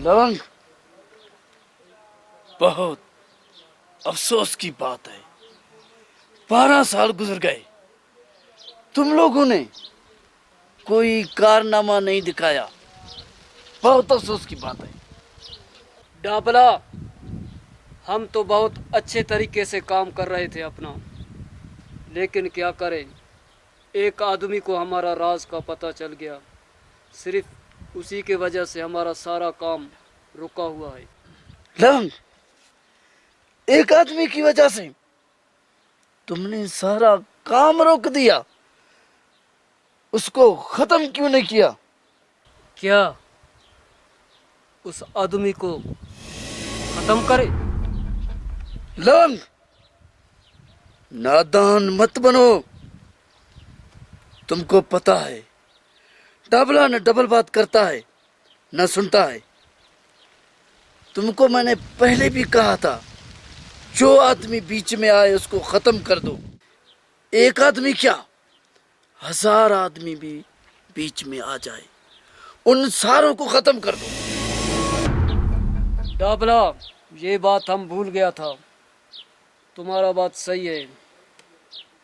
लवंग, बहुत अफसोस की बात है, 12 साल गुजर गए, तुम लोगों ने कोई कारनामा नहीं दिखाया। बहुत अफसोस की बात है। डाबला, हम तो बहुत अच्छे तरीके से काम कर रहे थे अपना, लेकिन क्या करें, एक आदमी को हमारा राज का पता चल गया। सिर्फ उसी के वजह से हमारा सारा काम रुका हुआ है। लवंग, एक आदमी की वजह से तुमने सारा काम रोक दिया, उसको खत्म क्यों नहीं किया? क्या उस आदमी को खत्म करे? लवंग, नादान मत बनो। तुमको पता है डाबला न डबल बात करता है न सुनता है। तुमको मैंने पहले भी कहा था, जो आदमी बीच में आए उसको खत्म कर दो। एक आदमी क्या, 1000 आदमी भी बीच में आ जाए, उन सारों को खत्म कर दो। डाबला, ये बात हम भूल गया था। तुम्हारा बात सही है।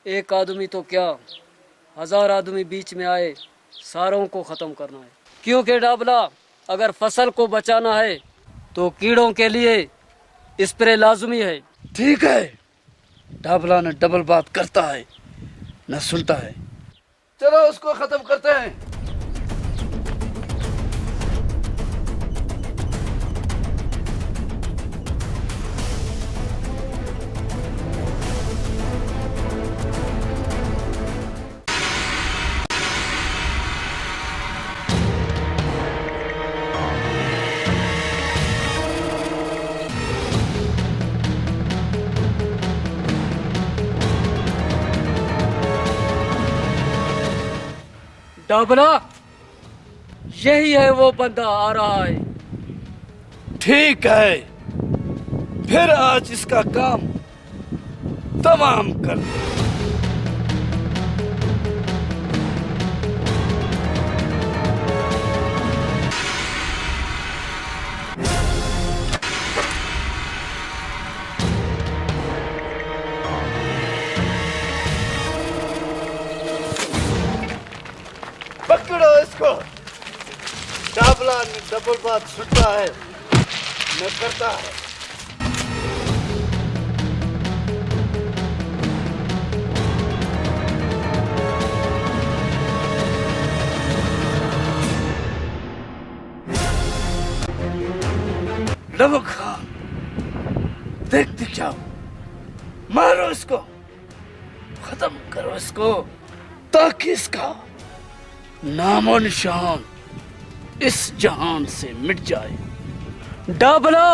एक आदमी तो क्या, 1000 आदमी बीच में आए, सारों को खत्म करना है। क्योंकि डाबला, अगर फसल को बचाना है तो कीड़ों के लिए स्प्रे लाजमी है। ठीक है, डाबला न डबल बात करता है न सुनता है। चलो उसको खत्म करते हैं। डाबला, यही है वो बंदा आ रहा है। ठीक है, फिर आज इसका काम तमाम कर दो। पकड़ो इसको। डाबला न डबल बात सुनता है न करता है। लवंग खान, देखते क्या, मारो इसको, खत्म करो इसको, ताकि इसका नामो निशान इस जहान से मिट जाए। डाबला,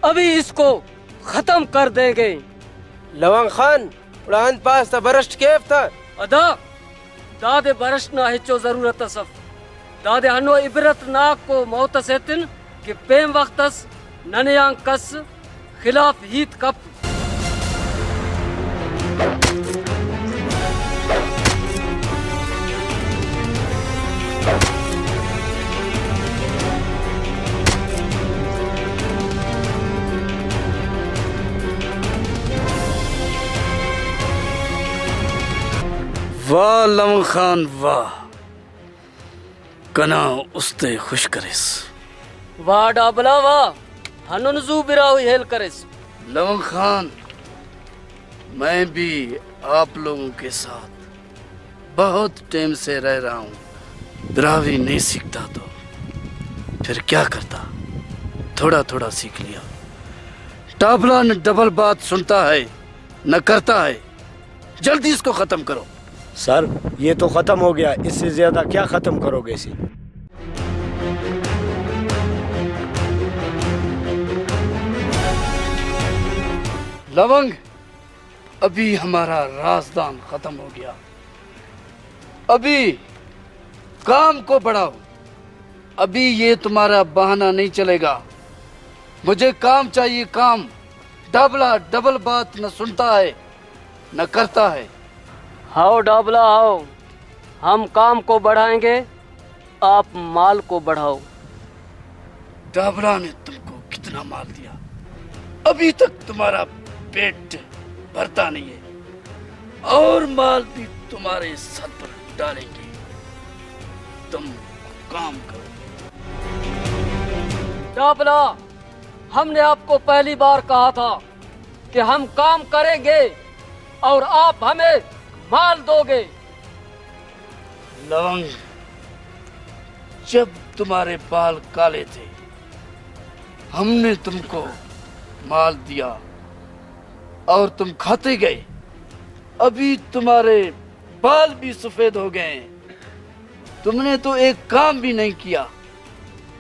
अभी इसको खत्म कर देंगे। लवंग खान, उड़ान पास था बरस्ट केफ था अदा दादे बरस्ट ना हिचो जरूरत सफ दादे हनो इबरत नाक को मौत सेतिन कि पेम वक्तस ननयांग कस खिलाफ हीत कप। वाह लवंग खान वाह, कना उस्ते खुश करेस। वाह डाबला वाह, हनुन जू बिराव हेल करेस। लवंग खान, मैं भी आप लोगों के साथ बहुत टाइम से रह रहा हूँ। बिरावी नहीं सीखता तो फिर क्या करता, थोड़ा थोड़ा सीख लिया। डाबला न डबल बात सुनता है न करता है। जल्दी इसको खत्म करो। सर, ये तो खत्म हो गया, इससे ज्यादा क्या खत्म करोगे इसे? लवंग, अभी हमारा राजदान खत्म हो गया, अभी काम को बढ़ाओ। अभी ये तुम्हारा बहाना नहीं चलेगा, मुझे काम चाहिए, काम। डाबला डबल बात न सुनता है न करता है। आओ डाबला आओ, हम काम को बढ़ाएंगे, आप माल को बढ़ाओ। डाबरा ने तुमको कितना माल दिया, अभी तक तुम्हारा पेट भरता नहीं है और माल भी तुम्हारे सर पर डालेंगे। तुम काम करो। डाबला, हमने आपको पहली बार कहा था कि हम काम करेंगे और आप हमें माल दोगे। लवंग, जब तुम्हारे बाल काले थे हमने तुमको माल दिया और तुम खाते गए। अभी तुम्हारे बाल भी सफेद हो गए। तुमने तो एक काम भी नहीं किया,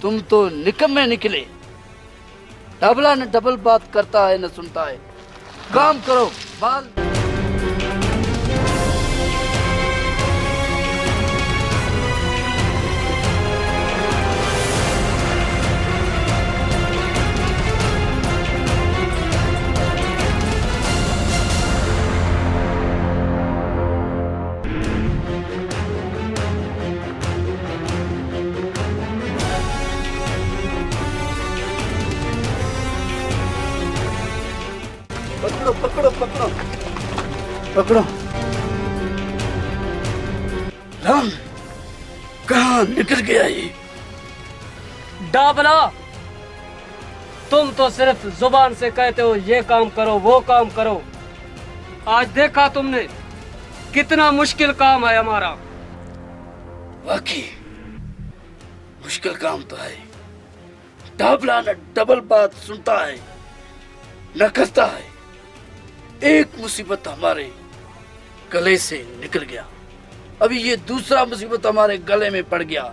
तुम तो निकम्मे निकले। डाबला न डबल बात करता है न सुनता है। काम करो, बाल। पकड़ो पकड़ो पकड़ो पकड़ो। राम, कहाँ निकल गया ये? डाबला, तुम तो सिर्फ जुबान से कहते हो ये काम करो वो काम करो। आज देखा तुमने कितना मुश्किल काम है हमारा। वाकई मुश्किल काम तो है। डाबला न डबल बात सुनता है न करता है। एक मुसीबत हमारे गले से निकल गया, अभी ये दूसरा मुसीबत हमारे गले में पड़ गया।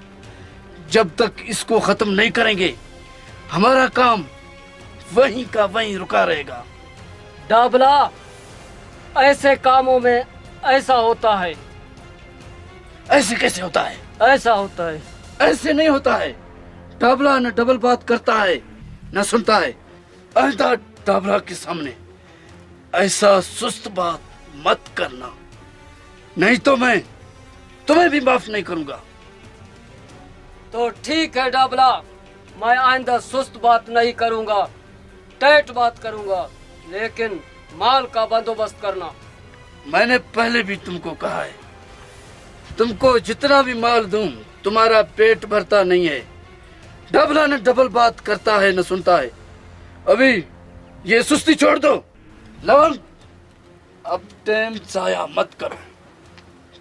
जब तक इसको खत्म नहीं करेंगे हमारा काम वहीं का वहीं रुका रहेगा। डाबला, ऐसे कामों में ऐसा होता है। ऐसे कैसे होता है? ऐसा होता है। ऐसे नहीं होता है। डाबला न डबल बात करता है न सुनता है। आइंदा डाबला के सामने ऐसा सुस्त बात मत करना, नहीं तो मैं तुम्हें भी माफ नहीं करूंगा। तो ठीक है डाबला, मैं आइंदा सुस्त बात नहीं करूंगा, टाइट बात करूंगा, लेकिन माल का बंदोबस्त करना। मैंने पहले भी तुमको कहा है, तुमको जितना भी माल दूं तुम्हारा पेट भरता नहीं है। डाबला न डबल बात करता है न सुनता है। अभी ये सुस्ती छोड़ दो। लवंग, अब टाइम जाया मत करो,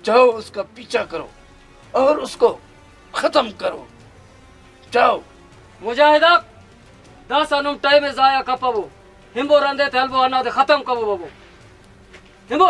जाओ उसका पीछा करो और उसको खत्म करो। जाओ। मुजाहिदा, दस अनुम टाइम में जाया कपबो हिंबो रंदे तेलबो अना दे खत्म कबो बाबू हिंबो।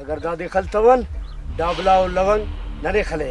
अगर दादी खलतवन डाबला और लवंग नरे खले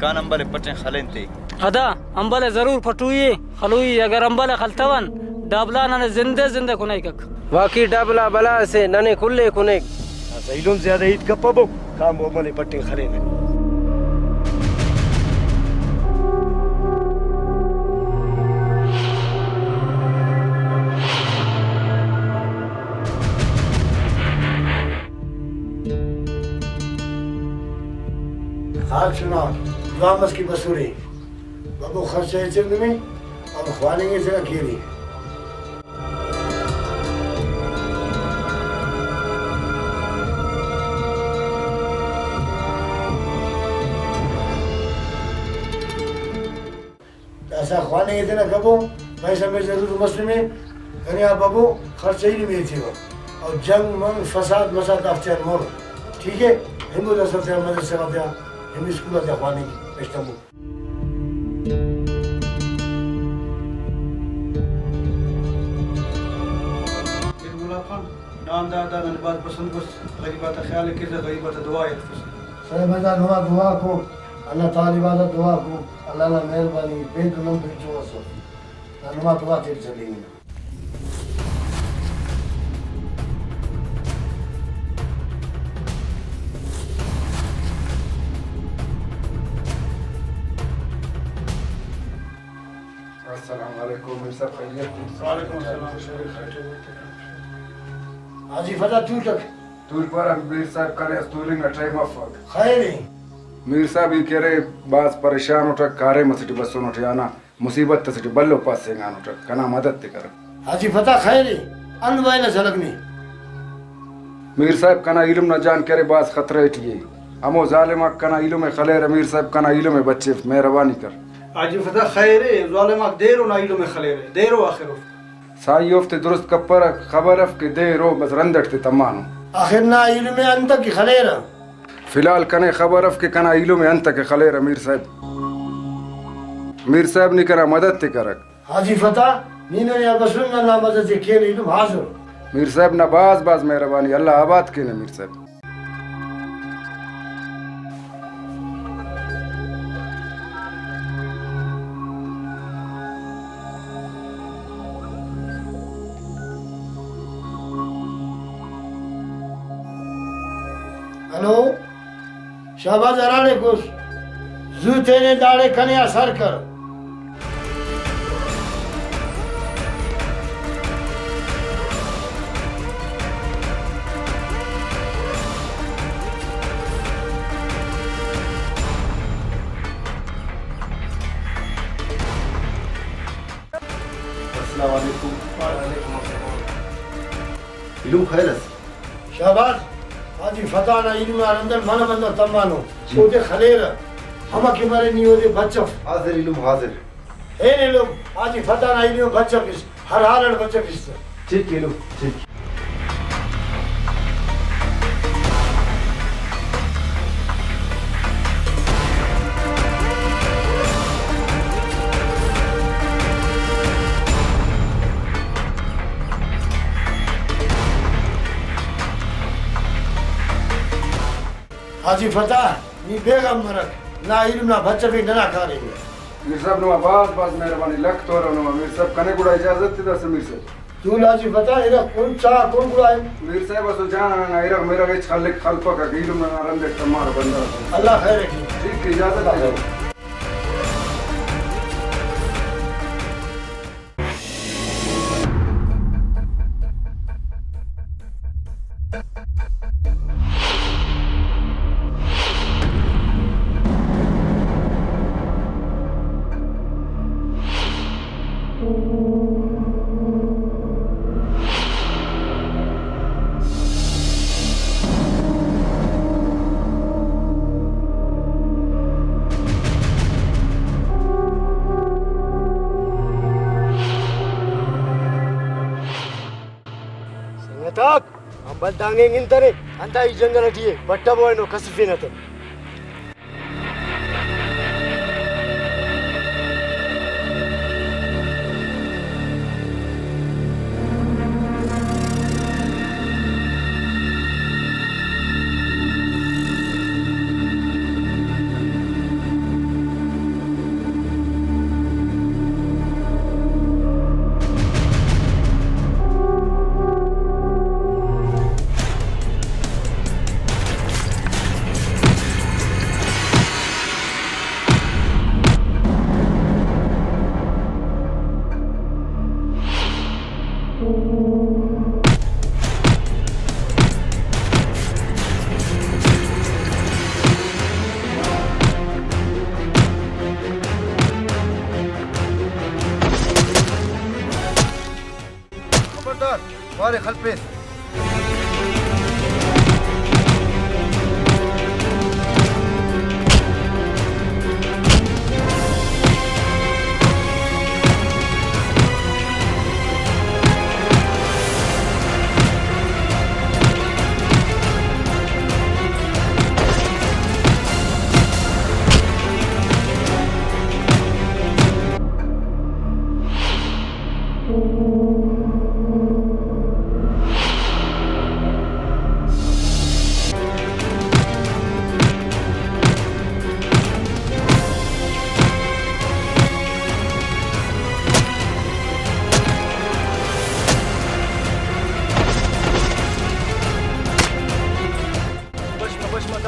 कान अंबले पटे खलेन ते हदा अंबले जरूर फटुई खलुई अगर अंबले खलतवन डाबला नने जिंदे जिंदे कुनाई कक वाकई डाबला बला से नने खुले कुने इलम ज्यादा ईद का पबो काम वो मने पट्टे खरे ने हाल सुना वामस की बसूरी बाबू खर्चे चंद में और ख्वानेंगे से अकेली ऐसा ख्वानेंगे से ना कबो पैसा में जरूर मसले में कन्या बाबू खर्चे ही नहीं थी वो और जंग मंग फसाद मसाद अफ्तार मोर ठीक है हिंदू दस से मदद से करते हैं हिंदू स्कूल से ख्वानेंगे इस्तांबुल नाम दादा मैंने बात पसंद को लगी बात ख्याल है कि गई बात दुआ है सर मजा दुआ को अल्लाह ताला इबादत दुआ को अल्लाह ला मेहरबानी बेदुनम बिचो असो नमा दुआ तेरे चलेंगे अस्सलाम वालेकुम मिर्जा खैरियत वालेकुम अस्सलाम शरीफ हाजी फता तू तक तूर पर मीर साहब करे स्टोरी में टाइम ऑफ खैर है मीर साहब ही करे बास परेशान उठ कारे मसटी बसों उठ आना मुसीबत तसटी बल्लो पास से गान उठ कना मदद ते कर हाजी फता खैर है अनवाई न झलकनी मीर साहब कना इल्म न जान करे बास खतरे टिए अमो जालिमा कना इल्म में खलेर मीर साहब कना इल्म में बच्चे मेहरबानी कर आज फता खैर है जालिमा देरो ना इल्म में खलेर देरो आखिर साई योफ्ते दुरुस्त कपर खबर अफ के देरो बस रंदट ते तमानो आखिर ना इल्म में अंत की खलेर फिलहाल कने खबर अफ के कना इल्म में अंत के खलेर मीर साहब ने करा मदद ते करक हाजी फता नीने या बसुन ना मदद से के इल्म हाजिर मीर साहब ना बाज मेहरबानी अल्लाह आबाद के ने मीर साहब हेलो शाहबाज अराड़े कुछ जूते ने दाड़े कन्या सर कर अस्सलाम वालेकुम वालेकुम अस्सलाम इल्म खैरस शाहबाज हाजी फता ना इल्म अंदर मन बंदो तमानो ओते खलेर हम के मारे नियो दे बच्चा हाजिर इल्म हाजिर ए ने लोग हाजी फता ना इल्म बच्चा किस हर हाल बच्चा किस ठीक इल्म ठीक हाजी फता नी बेगम मरक ना इल्म ना बच्चा भी ना करे मीर साहब नो बाज मेहरबानी लख तोर नो मीर साहब कने गुड़ा इजाजत ते दस मीर साहब तू हाजी फता एरा कौन चा कौन बुलाए मीर साहब असो जान ना इरा मेरा वेच खाले खलपा का इल्म ना रंदे तमार बंदा अल्लाह खैर रखे ठीक इजाजत दे संगताक हम बदांगे इंतरे अंता ई जंगल अटिए बट्टा बॉय नो कसफी न तो खबरदार वारे खलपेस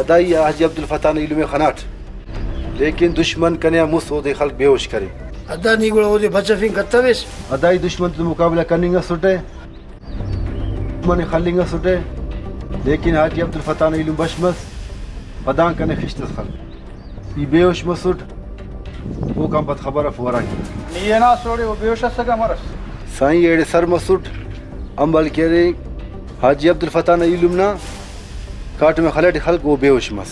अदाई हाजी अब्दुल फता ने इल्म खनाट लेकिन दुश्मन कन्या मुस ओदे खल्क बेहोश करे अदा निगुल ओदे बचफिंग कत्तवेस अदाई दुश्मन तो मुकाबला करनेगा सुटे मने खलिंगा सुटे लेकिन हाजी अब्दुल फता ने इल्म बशमस पदां कने खिश्तस खल ई बेहोश मसुट वो काम पत खबर फवरा ये ना सोड़े वो बेहोश सका मरस साईं एड़े सर मसुट अमल करे हाजी अब्दुल फता ने इल्म ना काट में खलट खल्क वो बेहोश मस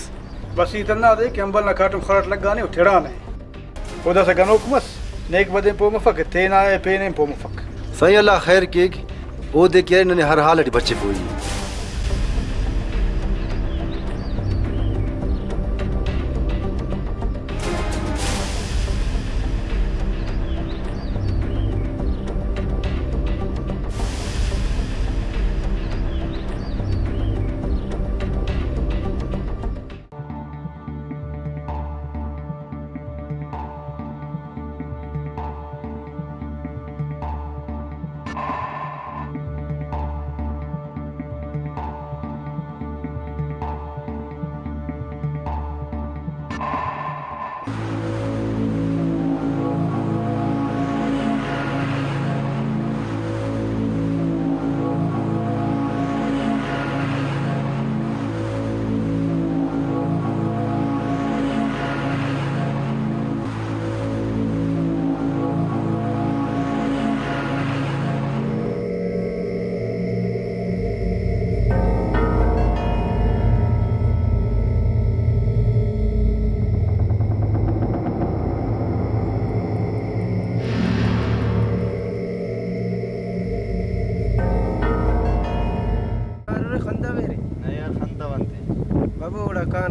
बस इतना दे कि अंबल ना काटम खरट लगाने और ठेड़ा नहीं ओदा से गनोक मस नेक बदे पो मफक तेना है पेने पो मफक साईं अल्लाह खैर के ओ दे के ने हर हालत बच्चे पोई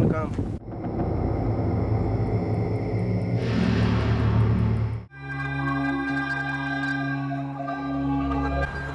काम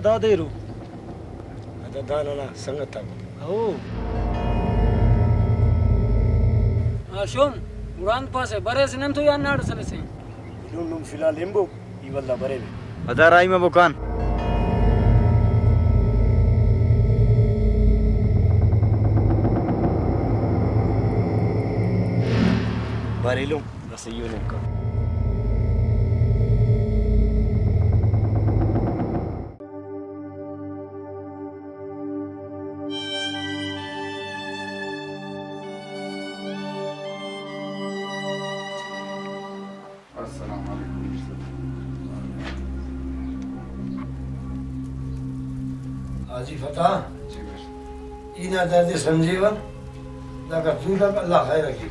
दा दे रू ada dana sangat tak. हो आशुम उड़ान पास है बरे से तो यार नाड़ चले से Lum filal limbu iwalla bare. Ada rai में बुकान Barilum, nasa yun ka. Haji Fatah, ina derde sanjeevan, daga tu dak Allah khair rakhi.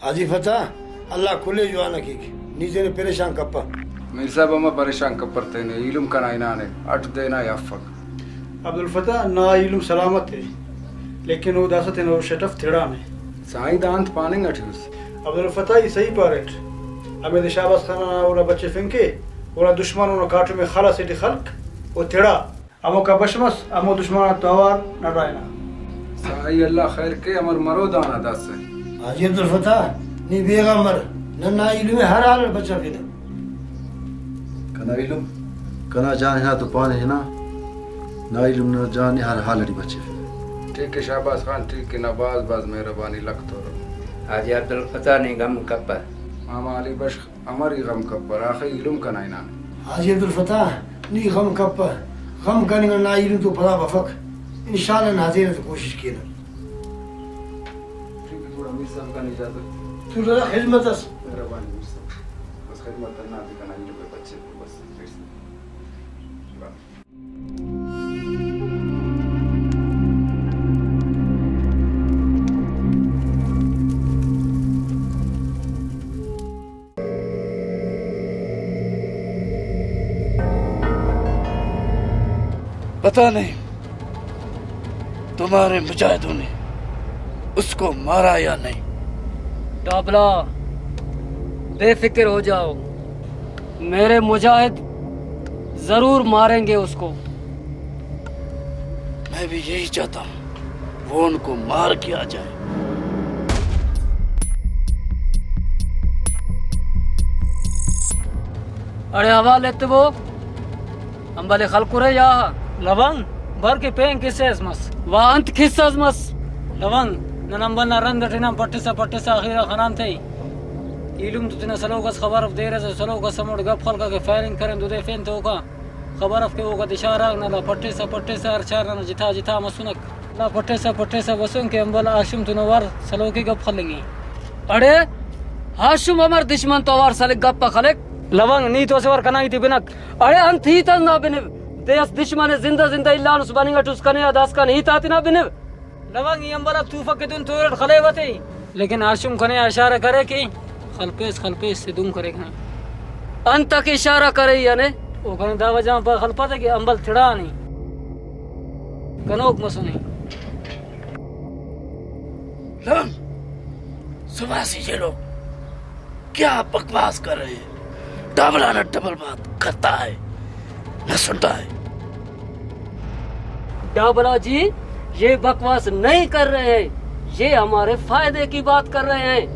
Haji Fatah, Allah kulle juana ki. Nije ne pereshan kappa. मेरे साहब हम परेशान करते हैं इलम का ना ने अट देना या फक अब्दुल फता ना इल्म सलामत है लेकिन वो दासत है वो शटफ थिड़ा में साई दांत पाने गठिस अब्दुल फता ही सही पारेट हमें दिशाबाज खाना और बच्चे फिंके और दुश्मन और काटो में खाला से खल्क वो थिड़ा अमो का बशमस अमो दुश्मन तवार न रायना साई अल्लाह खैर के अमर मरो दाना दास है Haji Abdul Fatah, ni begamar, na ilume har hal bacha fina. कना इलम कना जान है तो पाने है ना ना इलम ना जान हर हाल री बच्चे ठीक है शाबाश खान ठीक है नवाज बाज मेहरबानी लख तो Haji Abdul Fatah ni gam kappa. मामा अली बश हमारी गम कब्बर आखिर इलम का ना Haji Abdul Fatah, ni gham kappa, gham kani na ilume to pada bafak. Inshallah nazir to koshish kina. ठीक है थोड़ा मिर्जा का इजाजत Tu da khidmat as. मेहरबानी मिर्जा बस खिदमत करना भी कना इलम के बच्चे को बस पता नहीं तुम्हारे मुजाहिदों ने उसको मारा या नहीं। डाबला बेफिक्र हो जाओ, मेरे मुजाहिद जरूर मारेंगे उसको। मैं भी यही चाहता हूँ, वो उनको मार के आ जाए। अरे हवा लेते वो अंबले खलकुरे या लवंग भर के पें किसे मस वहाँ अंत खिस्सा मस लवंग नंबर ना रंग दटिना पट्टे सा आखिर खनान थे इलुम तो तना सलो का खबर दे रहे सलो का समोड़ गप खल का के फायरिंग करें दुदे फेन तो का खबर अफ के वो का इशारा ना पट्टे सा अरचार ना जिथा जिथा मसुनक ना पट्टे सा वसुन के अंबला आशुम तो नवर सलो की गप खलेंगी। अरे हाशुम अमर दुश्मन तो वार साले गप खलेक लवंग नी तो सवर कनाई थी बिनक अरे अंत ही तन ना बिने देश दुश्मन जिंदा इल्ला नुस बनेगा टुस्कने दास का नहीं ताती ना बिने लवंग ये अंबला तूफा के दुन तोरट खले वते लेकिन आशुम खने इशारा करे कि खलपेस से दुम करेगा अंत तक इशारा करे यानी वो कने दावा जहां पर खलपा थे कि अंबल थिड़ा नहीं कनोक मसुनी लवंग सुबह से ये लोग क्या बकवास कर रहे हैं। डाबला न डबल बात करता है न सुनता है। डाबला जी ये बकवास नहीं कर रहे हैं, ये हमारे फायदे की बात कर रहे हैं।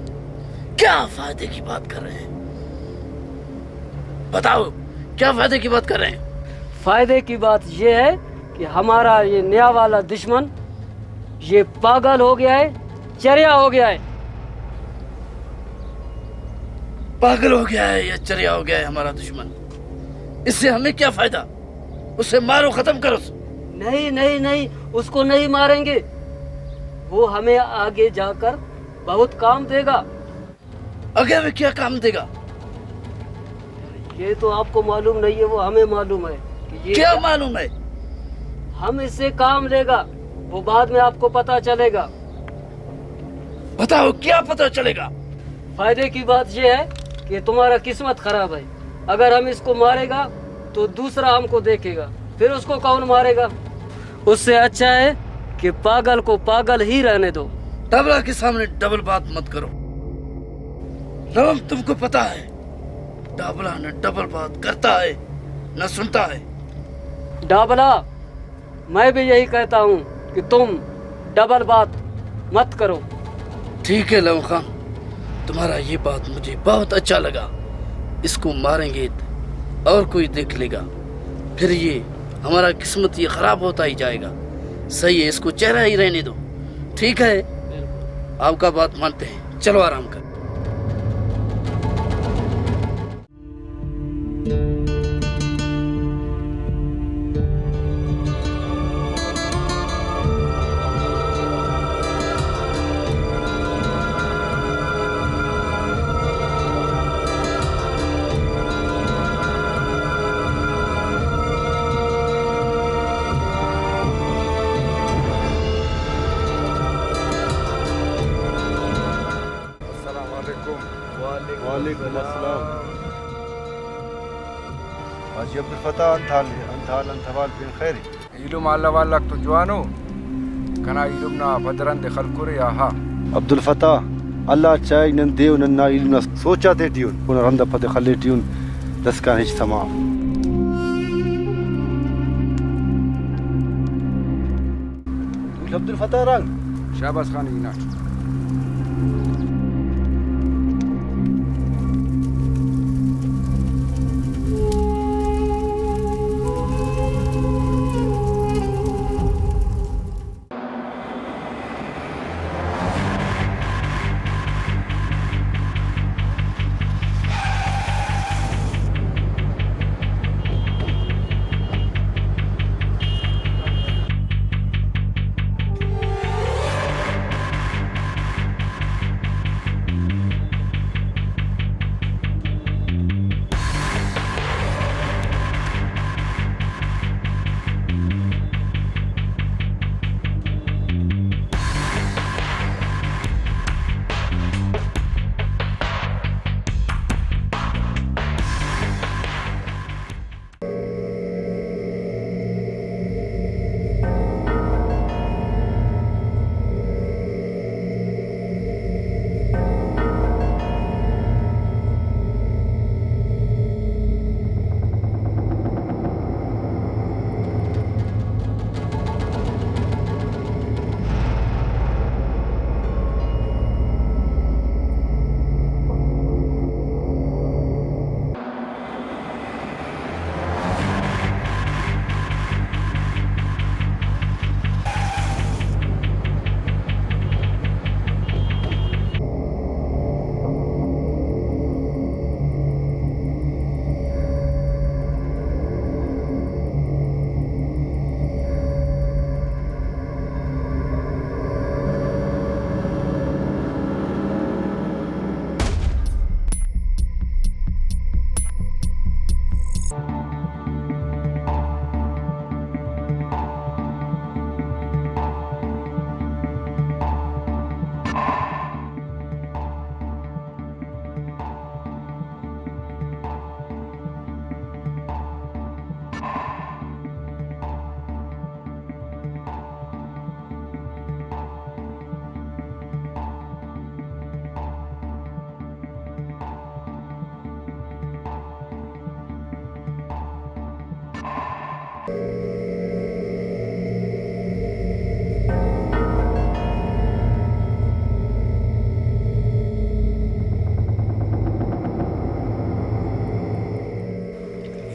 क्या फायदे की बात कर रहे हैं? बताओ क्या फायदे की बात कर रहे हैं? फायदे की बात ये है कि हमारा ये नया वाला दुश्मन ये पागल हो गया है, चरिया हो गया है। पागल हो गया है या चरिया हो गया है हमारा दुश्मन? इससे हमें क्या फायदा? उसे मारो, खत्म करो। नहीं उसको नहीं मारेंगे, वो हमें आगे जाकर बहुत काम देगा। आगे में क्या काम देगा? ये तो आपको मालूम नहीं है, वो हमें मालूम है कि ये क्या मालूम है? हम इससे काम लेगा, वो बाद में आपको पता चलेगा। बताओ क्या पता चलेगा? फायदे की बात ये है कि तुम्हारा किस्मत खराब है। अगर हम इसको मारेगा तो दूसरा हमको देखेगा, फिर उसको कौन मारेगा? उससे अच्छा है कि पागल को पागल ही रहने दो। डबला के सामने डबल बात मत करो। नवम तुमको पता है डाबला न डबल बात करता है न सुनता है। डाबला, मैं भी यही कहता हूँ कि तुम डबल बात मत करो। ठीक है लव खान, तुम्हारा ये बात मुझे बहुत अच्छा लगा। इसको मारेंगे और कोई देख लेगा, फिर ये हमारा किस्मत ये खराब होता ही जाएगा। सही है, इसको चेहरा ही रहने दो। ठीक है, आपका बात मानते हैं, चलो आराम कर। वालेकुम अस्सलाम। हाजी अब्दुल फताह अंथाल बिन खैर। इलुम alla wallak tujuano kana ilumna badran de khalkure aha Abdul Fattah अल्लाह चाय नन देव नन्ना इल्म सोचा ते दियो पुन रंदा फते खले टियून दसका हिच तमाम। अब्दुल फताह रंग Shabas khan ina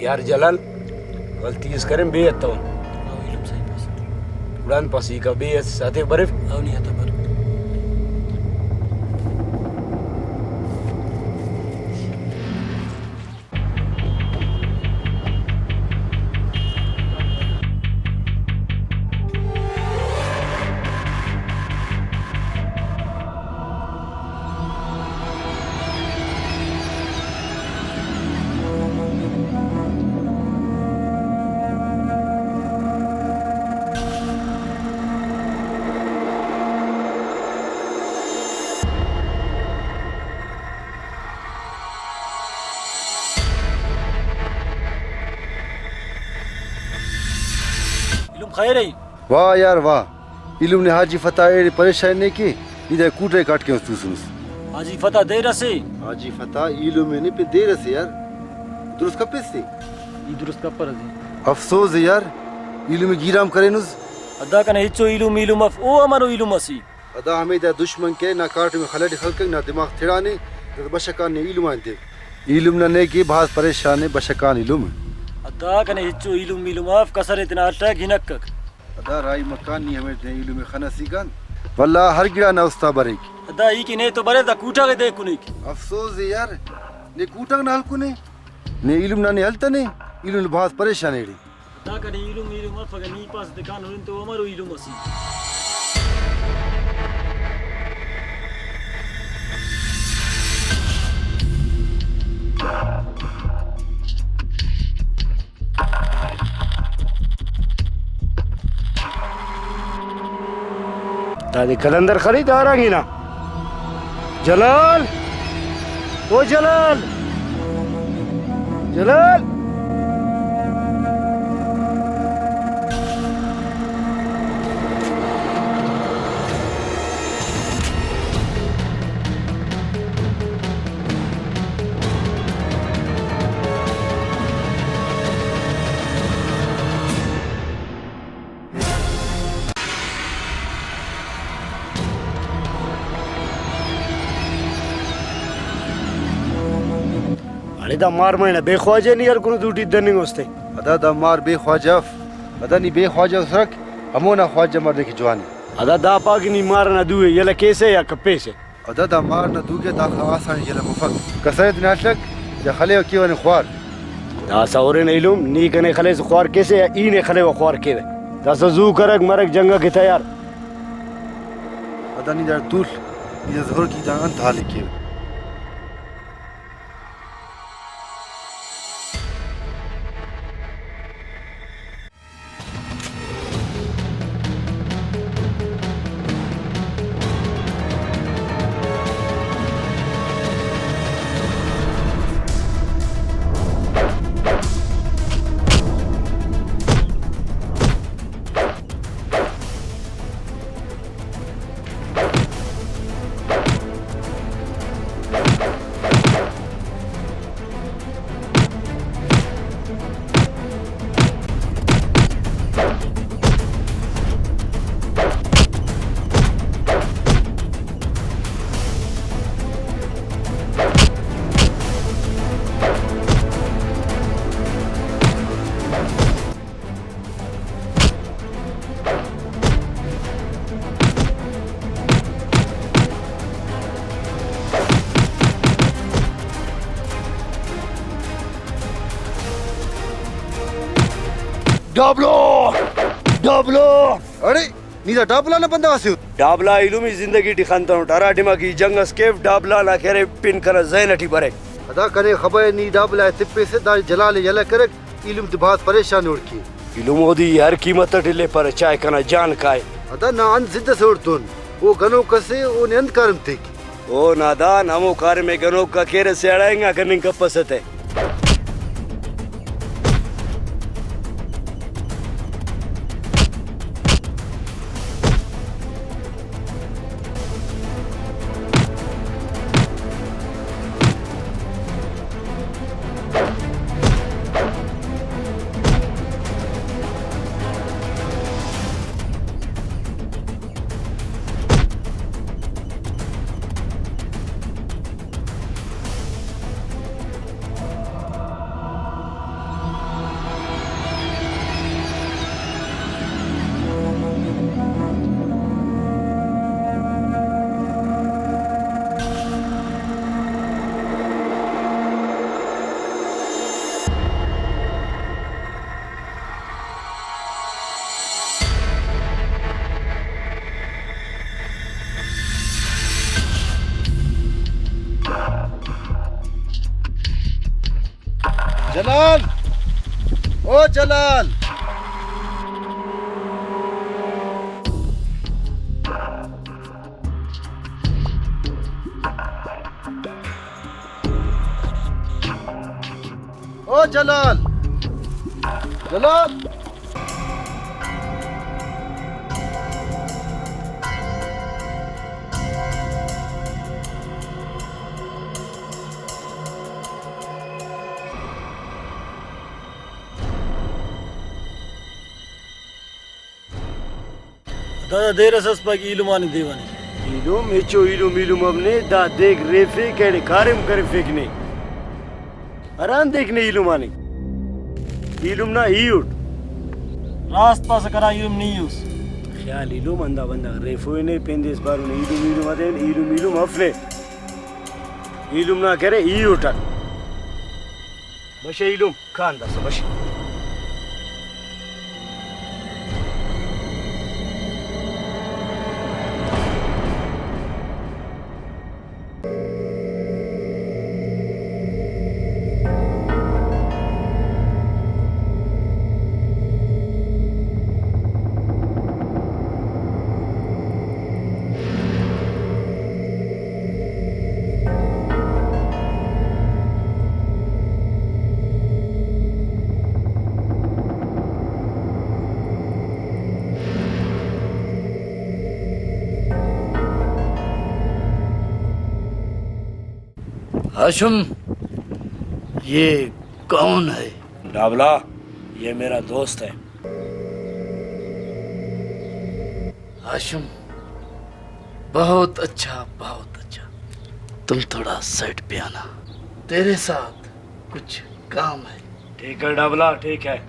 यार जलाल गलती इस करें बेयत तो उड़ान पसी का बेयत साथे बर्फ अब नहीं आता पर खैर है। वाह यार वाह, इल्म ने हाजी फताह परेशान नहीं की इधर कूटे काट के तू सुन। हाजी फता दे रसे हाजी फतह इल्म में नहीं पे देर से यार दुरुस्त कब से ई दुरुस्त का पर जी अफसोस है यार इल्म गिराम करे नुस अदा कने हिचो इलुम अफ ओ हमारो इलुम असी अदा हमें दा दुश्मन के ना काट में खलट खलक ना दिमाग थिड़ाने तो बशकान ने इल्म आंदे इल्म ने की भास परेशान है बशकान इल्म अदा कने हिचो इलुम अफ कसर इतना अटक हिनक अदा राई मकान नहीं हमें दे इल्म खनसी गन वल्ला हर गिरा ना उस्ता बरेगी अदा ई की ने तो बरे दा कूटा के दे कुनी अफसोस है यार ने कूटा ना हलकु ने इल्म ना ने हलता ने इल्म भास परेशान है अदा कने इलुम अफ के नी पास दुकान होन तो हमारो इलुम असी तादी कलंदर खरीदार आगी ना जलाल ओ जलाल जलाल अरे मार मैंने बेख्वाजे नहीं यार कोनो दूटी दनिंग वस्ते अदा दा मार बे ख्वाजफ अदा नी बे ख्वाजफ रख हमोना ख्वाजा मर देखी जवानी अदा दा पागी नहीं मार ना दुए ये कैसे या कप्पे से अदा दा मार ना दूगे दा आसान ये मुफक कसरत नाटक या खले की वन ख्वार दा सौरे नहीं लूम नी कने खले से ख्वार कैसे या ई ने खले वो ख्वार के दा सजू करक मरक जंगा के तैयार अदा नी दर तूल ये जहर की जान थाले के डाबलो डाबलो अरे नीदा डाबला ना बंदा वासी डाबला इलुमी जिंदगी दिखानता हूँ टारा डिमा की जंग स्केप डाबला ना खेरे पिन कर जैन अठी बरे अदा करे खबर नी डाबला तिप्पे से दा जलाल यला करक इल्म ते बहुत परेशान उड़ की इलुम ओदी हर कीमत टिले पर चाय कना जान काय अदा ना अन जिद्द से उड़तुन वो गनो कसे वो नंद करम थे ओ नादान हमो कार में गनो का केरे से अड़ाएंगा कनिंग कपसत है जलाल ओ जलाल ओ जलाल जलाल दादा देर असस पाकी इलुमानी देवानी इलुम एचो इलुम हमने दा देख रेफे केड़े कारम करे फेकने अरान देखने इलुमानी इलुम ना ईउट रास्त पास करा इलुम नहीं यूस ख्याल इलुम अंदा बंदा रेफो ने पेंदेस बारू ने इलुम अदे इलुम हफले इलुम ना करे ईउट बशे इलुम खान दस बशे हाशिम, ये कौन है? डाबला, ये मेरा दोस्त है। हाशिम, बहुत अच्छा, बहुत अच्छा। तुम थोड़ा साइड पे आना, तेरे साथ कुछ काम है। ठीक है डाबला, ठीक है।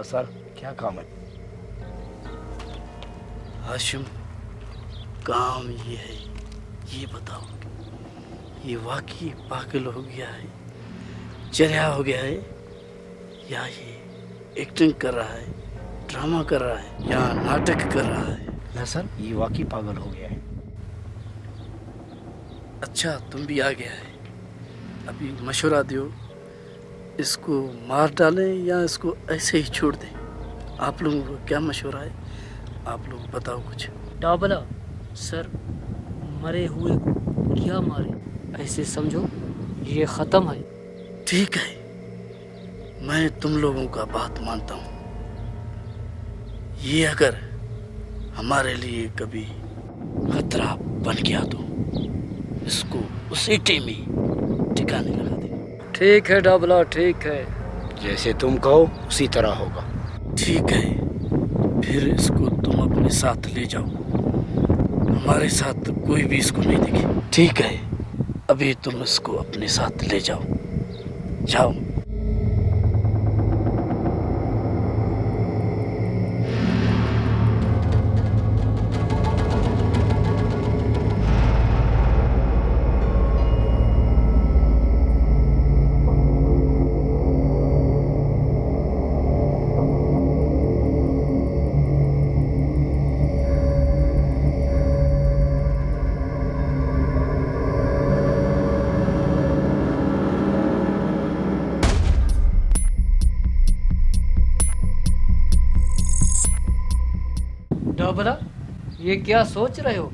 सर, क्या काम है? हाशिम, काम ये है, ये बताओ, ये वाकई पागल हो गया है, चरिया हो गया है, या ये एक्टिंग कर रहा है, ड्रामा कर रहा है, या नाटक कर रहा है? ना सर, ये वाकई पागल हो गया है। अच्छा, तुम भी आ गया है। अभी मशवरा दो, इसको मार डालें या इसको ऐसे ही छोड़ दें? आप लोगों को क्या मशवरा है? आप लोग बताओ कुछ। डाबला सर, मरे हुए को क्या मारे, ऐसे समझो ये ख़त्म है। ठीक है, मैं तुम लोगों का बात मानता हूँ। ये अगर हमारे लिए कभी खतरा बन गया तो इसको उसी टीम ही ठिकाने लगा दे। ठीक है डाबला, ठीक है। जैसे तुम कहो उसी तरह होगा। ठीक है, फिर इसको तुम अपने साथ ले जाओ। हमारे साथ कोई भी इसको नहीं दिखे। ठीक है, अभी तुम इसको अपने साथ ले जाओ। जाओ। डाबला, ये क्या सोच रहे हो?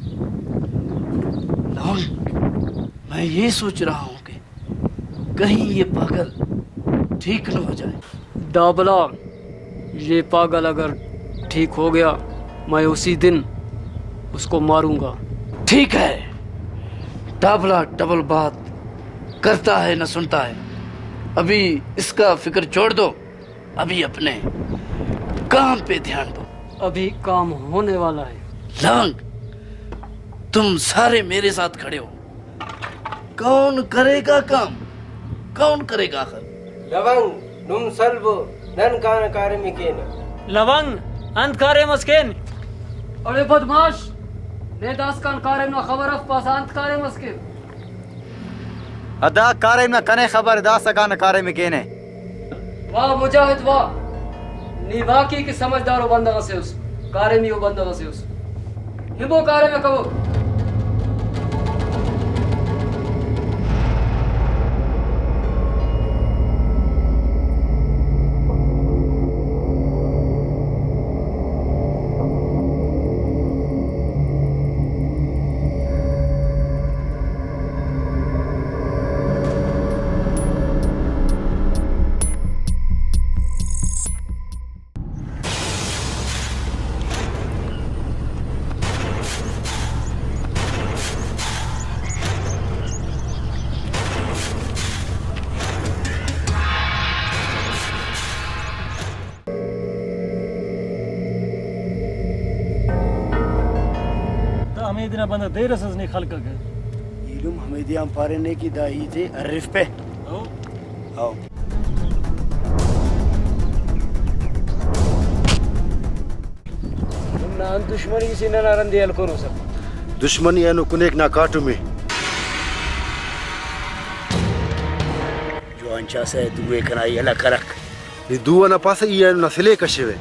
मैं ये सोच रहा हूँ कि कहीं ये पागल ठीक न हो जाए। डाबला, ये पागल अगर ठीक हो गया, मैं उसी दिन उसको मारूंगा। ठीक है, डाबला डबल बात करता है न सुनता है। अभी इसका फिक्र छोड़ दो, अभी अपने काम पे ध्यान दो। अभी काम होने वाला है। लवंग, तुम सारे मेरे साथ खड़े हो। कौन करेगा काम? कौन करेगा आखिर? लवंग नुम सल्बो नन कान कार्य में केन लवंग अंत कार्य मस्केन। अरे बदमाश, ने दास कान कार्य ना खबर अफ पास अंत कार्य मस्के। अदा कार्य में कने खबर दास कान कार्य में केने। वाह मुजाहिद वाह, निवाकी की समझदारो बंदा से उस कार्य में वो बंदा से उस हिबो कार्य में कबो। हमें दिन बंद देर से नहीं खल कर इलुम हमें दिया पारे ने की दाही थे अरिफ पे आओ ना दुश्मनी से ना रंदी अल करो सर दुश्मनी अनु कुनेक ना काटू में जो अंचा से दुए कनाई अला करक नी दुआ ना पासे ये ना सिले कशवे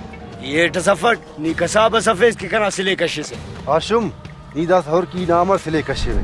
ये तसफट नी कसाब सफेज के कना सिले कशे से आशुम नी दास और की नामर सिले कशवे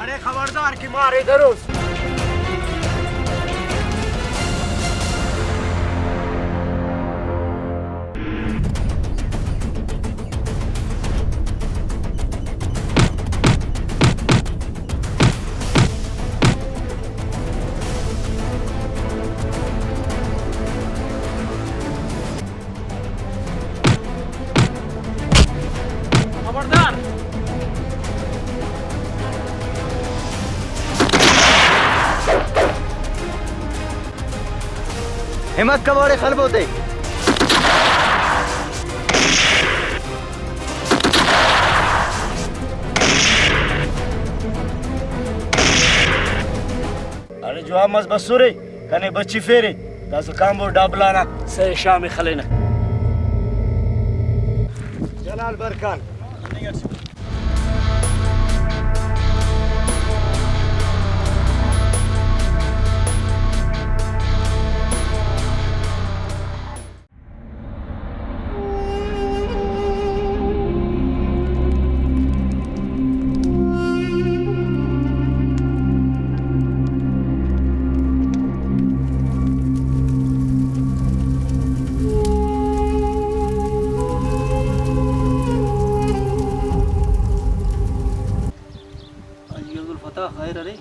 अरे खबरदार की मार इधर उस खबरदार हिम्मत कबाड़े खलबो दे अरे जो मस बसुरे कने बच्ची फेरे दास काम वो डाबलाना से शाम खलेना जलाल बरकान खैर अरे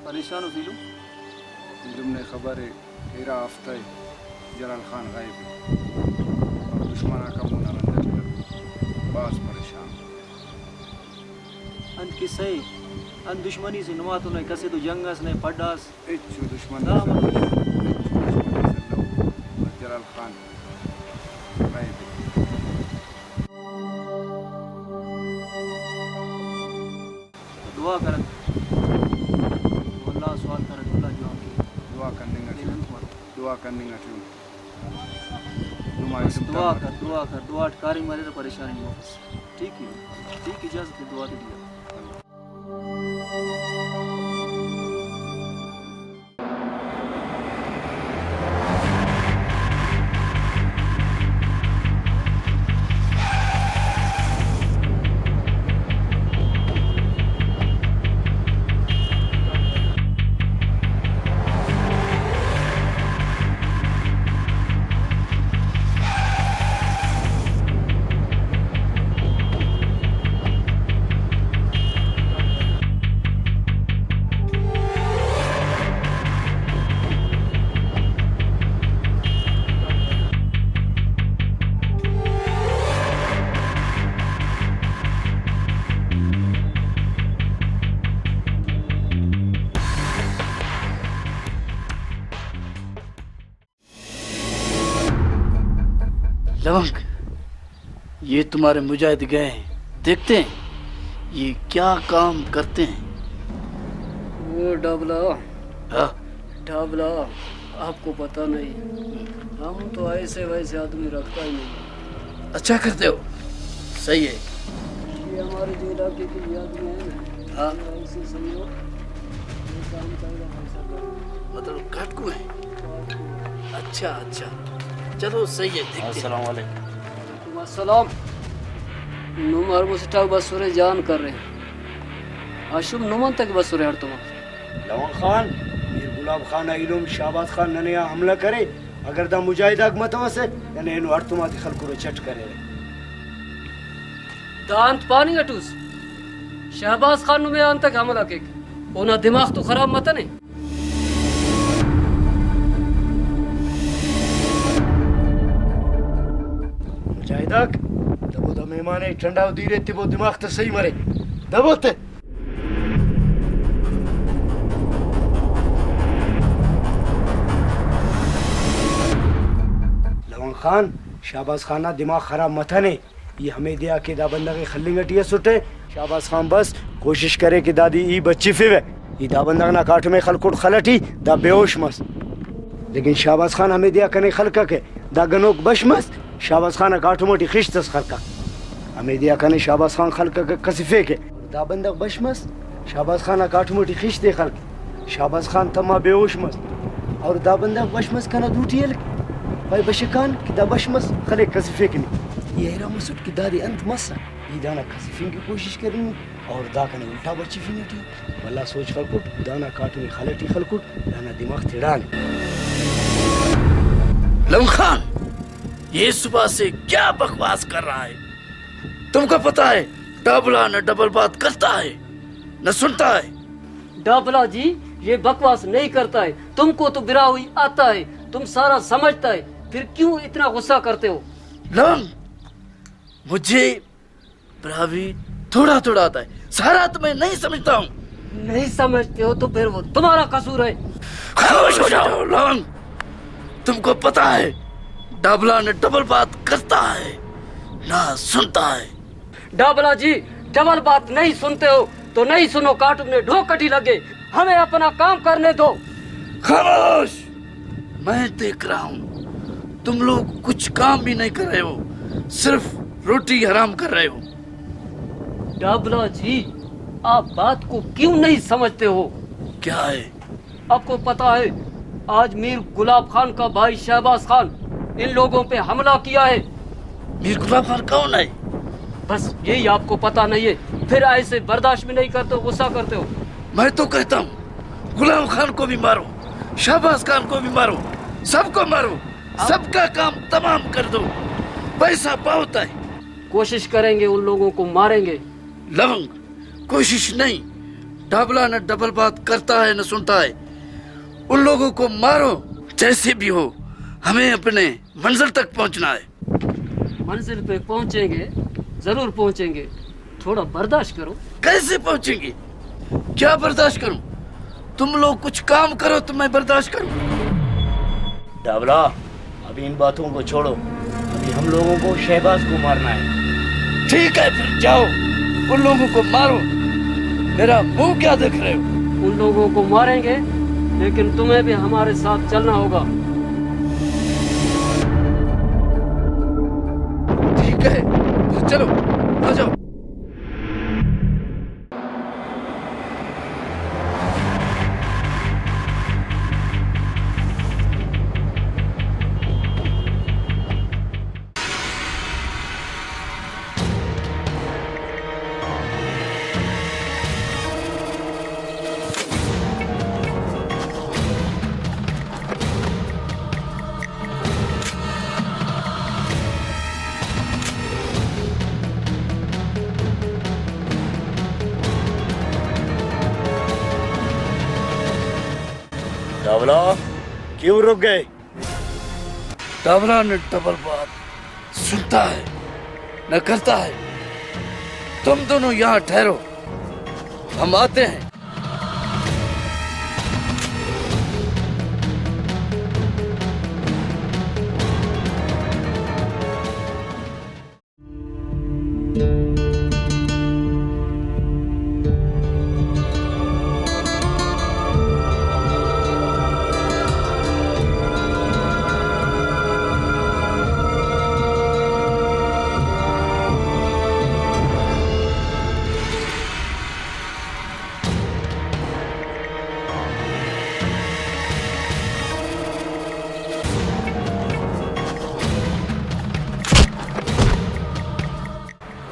परेशान हो दिलू इलुम ने खबर है हेरा आफ्ता जलाल खान गायब है और दुश्मन का मुना बस परेशान अंत किसे अन दुश्मनी से नुमा तो नहीं कसे तो जंगस नहीं पड़ास इच्छु दुश्मन ना जलाल खान गायब है दुआ कर अल्लाह सवाल कर अल्लाह जवाब दुआ करने का चुन दुआ कारी मारे तो परेशानी नहीं हो ठीक इजाजत है दुआ दे दिया लवंग, ये तुम्हारे मुजाहिद गए हैं, देखते हैं ये क्या काम करते हैं। वो डाबला हाँ? डाबला आपको पता नहीं, हम तो ऐसे वैसे आदमी रखता ही नहीं। अच्छा करते हो, सही है। ये हमारे जो इलाके के आदमी हैं, हाँ, ऐसे समझो ये काम चाहिए ऐसा करो। मतलब काटकू है। अच्छा, चलो सही है, देखते हैं। अस्सलाम वालेकुम। अस्सलाम। नुमार मुस्ताक बसुरे जान कर रहे हैं। हाशुम नुमान तक बस रहे तुम लवंग खान मीर गुलाब खान इलुम शाहबाज खान ननिया हमला करे अगर दा मुजाहिदाक मतवसे यानी इन अर्तुमाती खलकुरो चट करे दांत पानी अटूस शहबाज खान में अंत तक हमला के ओना दिमाग तो खराब मत ने मुजाहिदाक दबो द मेहमाने ठंडा धीरे तिबो दिमाग तो सही मरे दबो ते लवंग खान शाहबाज खान ना दिमाग खराब मत ने ये हमें दिया कि दा बंदा के खल्लिंगटिया सुटे शाहबाज खान बस कोशिश करे कि दादी ई बच्ची फिवे ई दा बंदा ना काट में खलकुट खलटी दा बेहोश मस लेकिन शाहबाज खान हमें दिया कने खलका के दा गनोक बश मस शाहबाज खान काट मोटी खिश्तस खलका हमें दिया कने शाहबाज खान खलका के कसिफे के दा बंदा बश मस शाहबाज खान काट मोटी खिश्ते खलक शाहबाज खान तमा बेहोश मस और दा बंदा बश मस कना दूटियल भाई बशकान कि दा बश मस खले कसिफे के ये हेरा मसूद की दादी अंत मसा ये दाना कसिफिंग की कोशिश करें और दा कने उल्टा बच्ची फिंगटी वल्ला सोच खलकुट दाना काट में खलटी खलकुट दाना दिमाग थिड़ान लवंग खान ये सुबह से क्या बकवास कर रहा है तुमको पता है डबला न डबल बात करता है न सुनता है डाबला जी ये बकवास नहीं करता है तुमको तो बिराहुई आता है तुम सारा समझता है फिर क्यों इतना गुस्सा करते हो लवंग मुझे ब्रावी थोड़ा थोड़ा आता है सारा तो मैं नहीं समझता हूँ नहीं समझते हो तो फिर वो तुम्हारा कसूर है खामोश हो जाओ लवंग तुमको पता है डबला ने डबल बात करता है ना सुनता है डाबला जी डबल बात नहीं सुनते हो तो नहीं सुनो काटू में ढोकटी लगे हमें अपना काम करने दो खामोश मैं देख रहा हूँ तुम लोग कुछ काम भी नहीं कर रहे हो सिर्फ रोटी हराम कर रहे हो डाबला जी आप बात को क्यों नहीं समझते हो क्या है आपको पता है आज मीर गुलाब खान का भाई शहबाज खान इन लोगों पे हमला किया है मीर गुलाब खान कौन है बस यही आपको पता नहीं है फिर ऐसे बर्दाश्त भी नहीं करते हो गुस्सा करते हो मैं तो कहता हूँ गुलाब खान को भी मारो शहबाज खान को भी मारो सबको मारो सबका काम तमाम कर दो पैसा बहुत है कोशिश करेंगे उन लोगों को मारेंगे लवंग कोशिश नहीं डबला न डबल बात करता है न सुनता है उन लोगों को मारो जैसे भी हो हमें अपने मंजिल तक पहुंचना है मंजिल पे पहुंचेंगे जरूर पहुंचेंगे थोड़ा बर्दाश्त करो कैसे पहुंचेंगे क्या बर्दाश्त करूं तुम लोग कुछ काम करो तो मैं बर्दाश्त करूं डाबला अभी इन बातों को छोड़ो अभी हम लोगों को शहबाज को मारना है ठीक है फिर जाओ उन लोगों को मारो मेरा मुंह क्या देख रहे हो उन लोगों को मारेंगे लेकिन तुम्हें भी हमारे साथ चलना होगा ठीक है फिर चलो आ जाओ डाबला क्यों रुक गए डबला ने डबल बात सुनता है न करता है तुम दोनों यहाँ ठहरो हम आते हैं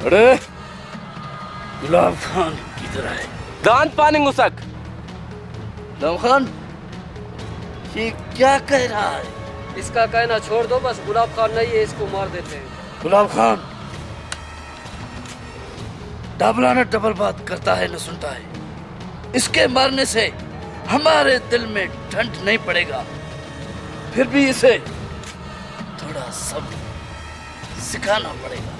अरे गुलाब खान किधर है दांत पानी घुसक। लवन खान, ये क्या कह रहा है? इसका कहना छोड़ दो, बस गुलाब खान नहीं है, इसको मार देते हैं। गुलाब खान डाबला न डबल बात करता है न सुनता है। इसके मारने से हमारे दिल में ठंड नहीं पड़ेगा, फिर भी इसे थोड़ा सब्र सिखाना पड़ेगा।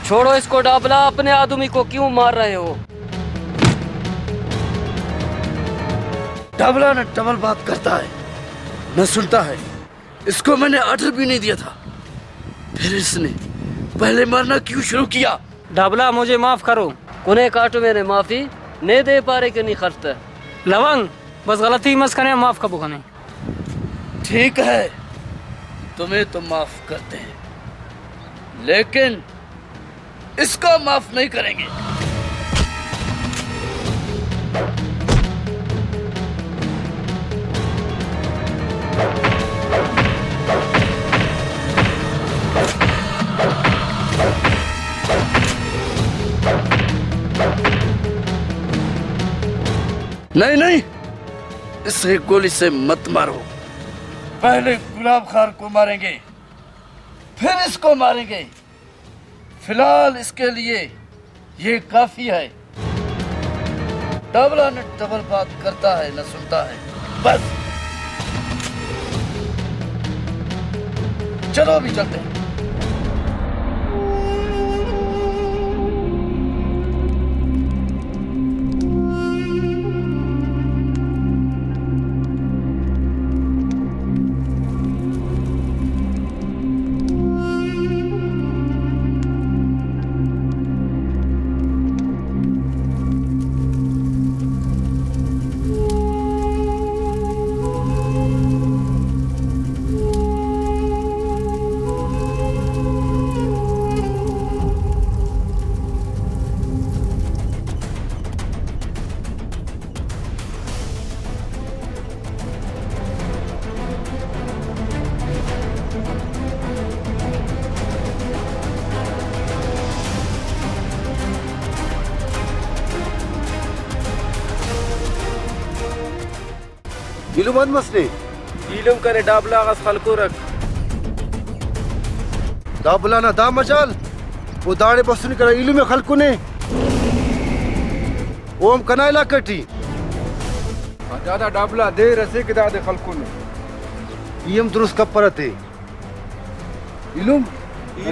छोड़ो इसको डाबला, अपने आदमी को क्यों मार रहे हो? डाबला न डबल बात करता है न सुनता है। इसको मैंने ऑर्डर भी नहीं दिया था, फिर इसने पहले मारना क्यों शुरू किया? डाबला मुझे माफ करो। कुने काटो मैंने माफी नहीं दे पा रहे कि नहीं खर्च। लवंग बस गलती मत करें, माफ कबू करें। ठीक है, तुम्हें तो माफ करते हैं, लेकिन इसको माफ नहीं करेंगे। नहीं नहीं, इसे गोली से मत मारो। पहले गुलाब खान को मारेंगे, फिर इसको मारेंगे। फिलहाल इसके लिए ये काफी है। डाबला न डबल बात करता है न सुनता है, बस। चलो अभी चलते हैं। इलुमन मसले इलम करे डाबला आगाज खलको रख। डाबला ना दा मचाल वो दाड़े बसुन करा इलु में खलको ने ओम कनाइला कटी ज्यादा डाबला दे रसे के दादे खलकुन यम दुरुस्त कपरते इलुम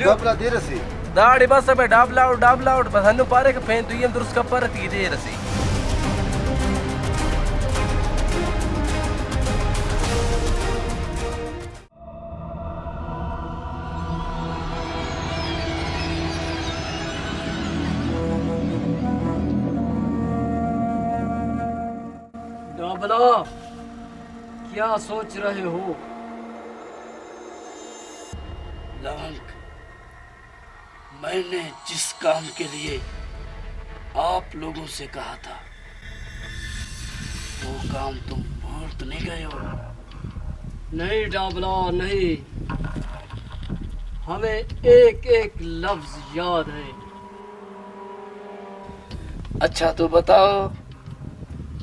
डाबला दे रसे दाड़े बस अब डाबला और बसनु पारे के फेन तु यम दुरुस्त कपरती दे रसी। डाबला क्या सोच रहे हो? लवंग, मैंने जिस काम के लिए आप लोगों से कहा था, वो काम तुम भूल तो नहीं गए हो? नहीं डाबला नहीं, हमें एक एक लफ्ज याद है। अच्छा तो बताओ,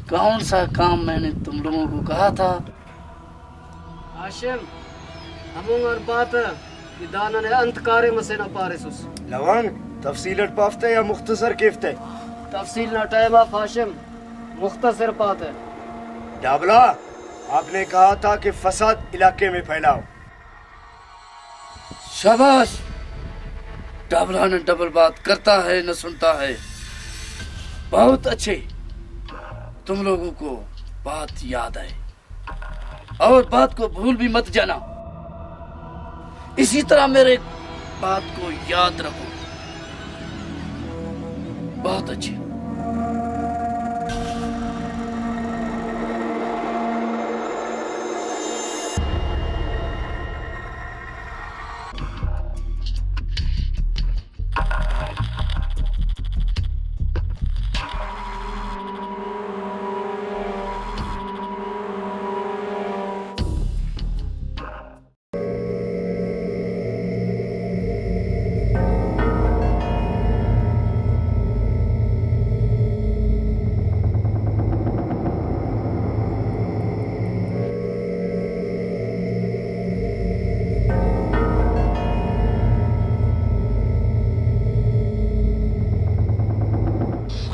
कौन सा काम मैंने तुम लोगों को कहा था? हाशिम हमूंगर बात कि दाना ने अंतकारे मसेना पारेसुस। लवन तफसीलट पाफ्ते या मुख्तसर केफते? तफसील ना टाइम ऑफ हाशिम, मुख्तसर बात है। डाबला आपने कहा था कि फसाद इलाके में फैलाओ। शाबाश, डाबला न डबल बात करता है न सुनता है। बहुत अच्छे, तुम लोगों को बात याद है और बात को भूल भी मत जाना। इसी तरह मेरे बात को याद रखो। बहुत अच्छी।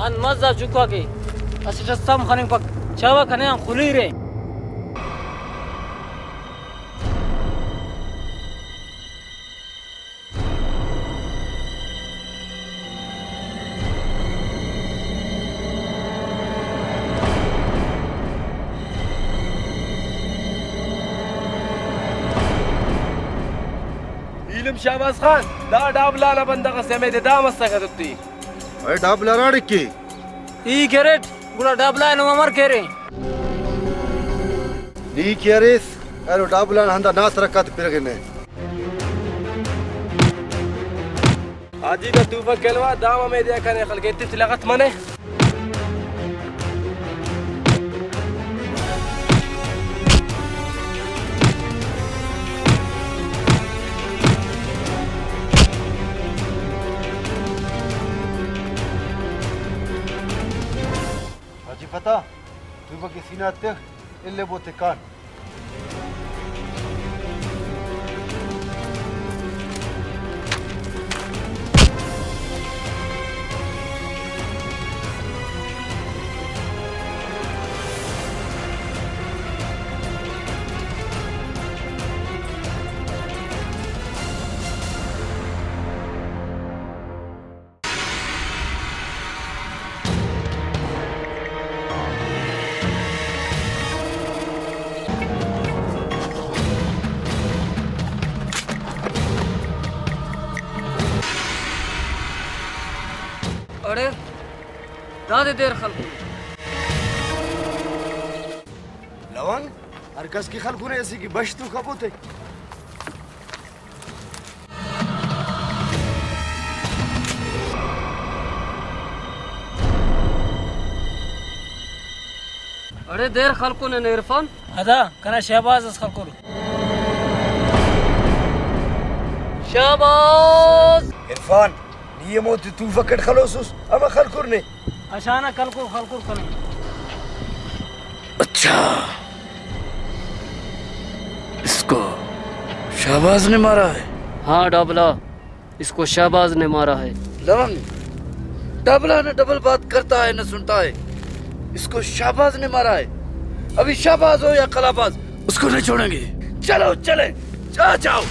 अन मजा चुका के असम खाने पक चावा खाने खुली रे इलम शाहबाज खान दा डाबला ना बंदा का समय दे दा मस्ता का तुत्ती अरे डाबला राड़ के ई कैरेट गुड़ा डबला नो अमर केरे नी केरेस अरे डाबला हंदा नास रखत पिरगने आजी का तूफा केलवा दाम में दिया कने खल के इत्ती लगत मने पता तू बके सीना तक इल्ले बोते कान अरे दादे देर खल्कु लवंग हरकस की खल्कु ने ऐसी की बश्तु कबूते अरे देर खल्कु ने इरफान अदा कना शहबाज खलकुर शहबाज इरफान ये मोती तू फकट खलोसूस अमा खलकुर ने अशाना खलकुर कने अच्छा, इसको शाहबाज ने मारा है। हाँ डाबला, इसको शाहबाज ने मारा है। लवंग डाबला ने डबल बात करता है न सुनता है। इसको शाहबाज ने मारा है। अभी शाहबाज हो या कलाबाज उसको नहीं छोड़ेंगे। चलो चले जाओ।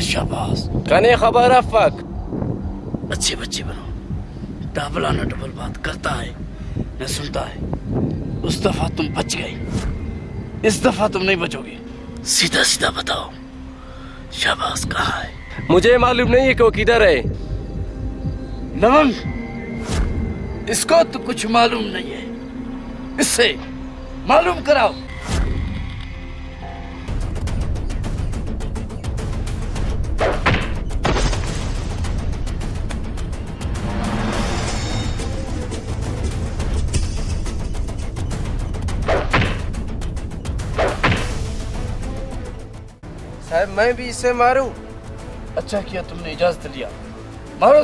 शाबाश कने खबर अफक अच्छे बच्चे बनो। डाबला न डबल बात करता है न सुनता है। उस दफा तुम बच गए, इस दफा तुम नहीं बचोगे। सीधा सीधा बताओ शाबाश कहाँ है? मुझे मालूम नहीं है कि वो किधर है। लवंग इसको तो कुछ मालूम नहीं है, इससे मालूम कराओ। साहब मैं भी इसे मारूं? अच्छा किया तुमने इजाजत लिया। मारो।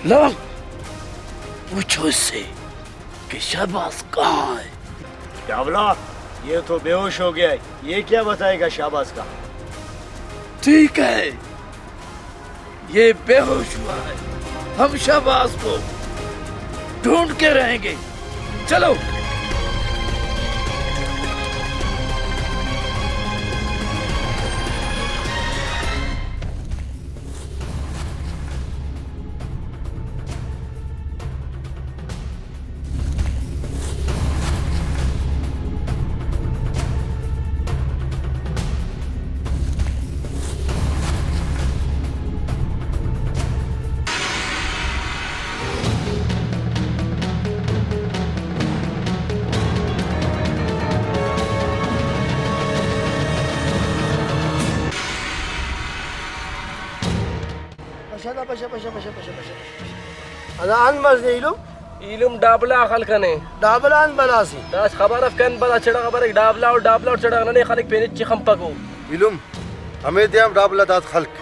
लो पूछो इससे कि शहबाज कहाँ है। डाबला, ये तो बेहोश हो गया है, ये क्या बताएगा शाहबाज का? ठीक है, ये बेहोश हुआ है, हम शहबाज को ढूंढ के रहेंगे। चलो। Adaan mazne ilum इलुम डाबला अखल कने dabalan balasi दास खबर अफकन बदा चढ़ा खबर डाबला और चढ़ा नने खालिक पेनिच चिखम पको इलुम हमें दियाम डाबला दात खल्क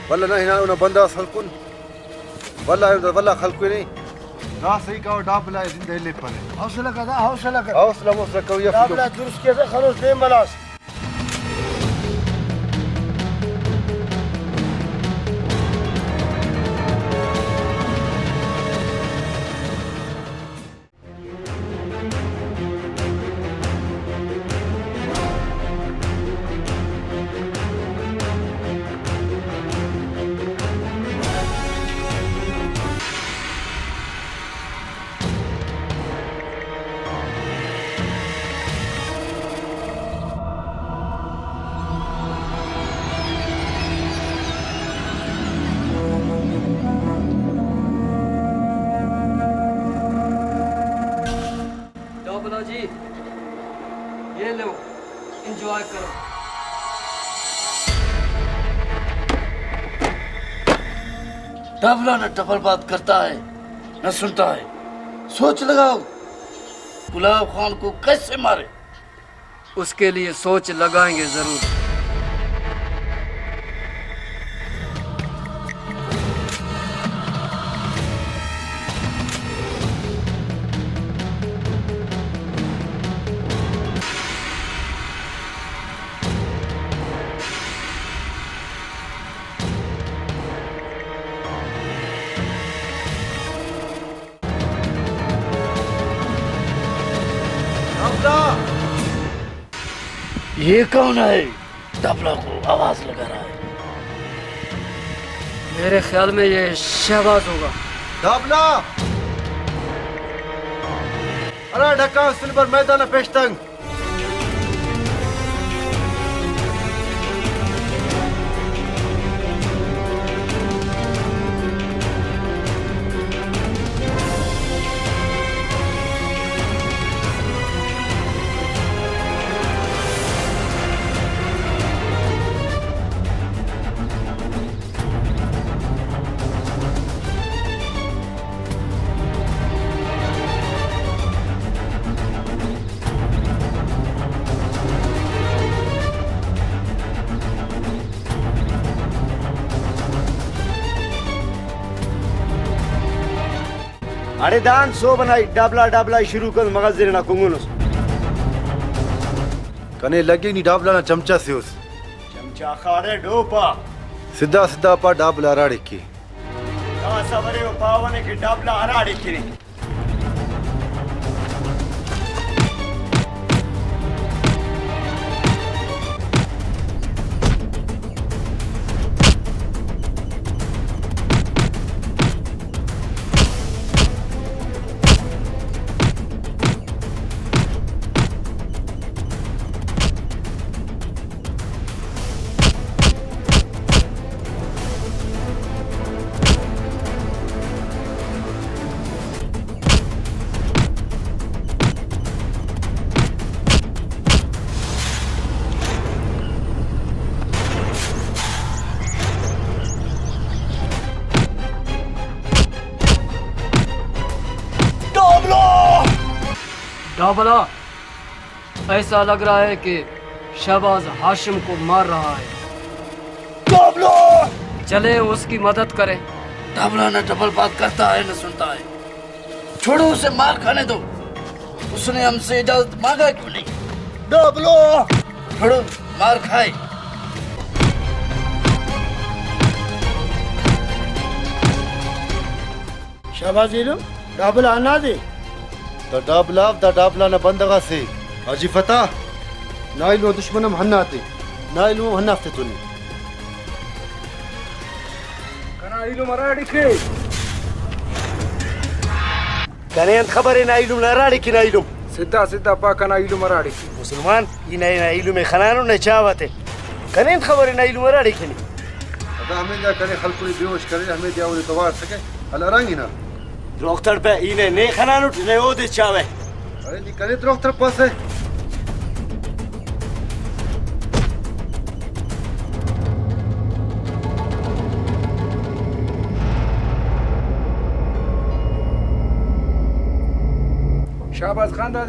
वल्ला ना हिना उना बंदा खल्कुन वल्ला खल्कु नहीं ना सही का डाबला जिंदा ले पने hawsala kada hawsala kada हौसला करो या dabla durust kese khalos dem balas Dabla जी, ये लो, एंजॉय करो। डाबला न डबल बात करता है न सुनता है। सोच लगाओ गुलाब खान को कैसे मारे। उसके लिए सोच लगाएंगे जरूर। ये कौन है डाबला को आवाज लगा रहा है? मेरे ख्याल में ये शहबाज होगा। डाबला अरे ढक्का सिल्वर मैदान पेशतंग अरे दान सो बनाई डाबला डाबला शुरू कर मगज देना कुंगुनुस कने लगे नहीं डाबला ना चमचा से उस चमचा खाड़े डोपा सीधा सीधा पा डाबला राड़ी की का सवरे पावने की डाबला अराड़ी की डाबला, ऐसा लग रहा है कि शहबाज हाशिम को मार रहा है। चले उसकी मदद करें। डाबला न डबल बात करता है न सुनता है। छोड़ो उसे, मार खाने दो। उसने हमसे इजाजत मांगा क्यों नहीं? डाबलो, छोड़ो, मार खाए। शाबाश इलम डाबला आना दे। द डाबला न बंदगा से हाजी फता नाइलो दुश्मनम हन्नाते नाइलो हन्नाफ्ते तूने कना इलू मराठी के कने खबर है ना इलम नाराड़ी की ना इलम सिद्धा सिद्धा पा कना इलू मराठी मुसलमान ये ना इलम में खनानो न चावते कने खबर है ना इलम मराड़ी की नहीं अदा हमें जा करे खलकुली बेहोश करे हमें दिया उन्हें तवार सके अलारंगी ना डॉक्टर पे इने ने खनानो ने ओ दे चावे अरे नी करे डॉक्टर पास है शाहबाज खान दा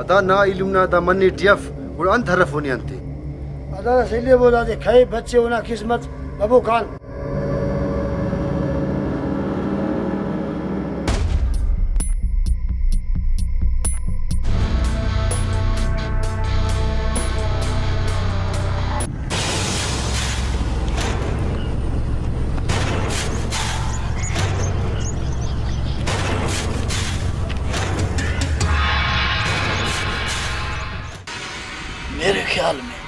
अदा ना इल्मना दा मन्नी टियफ और अंधरफ होनी अंते अदा सही बोला दे खाए बच्चे होना किस्मत बाबू खान। मेरे ख्याल में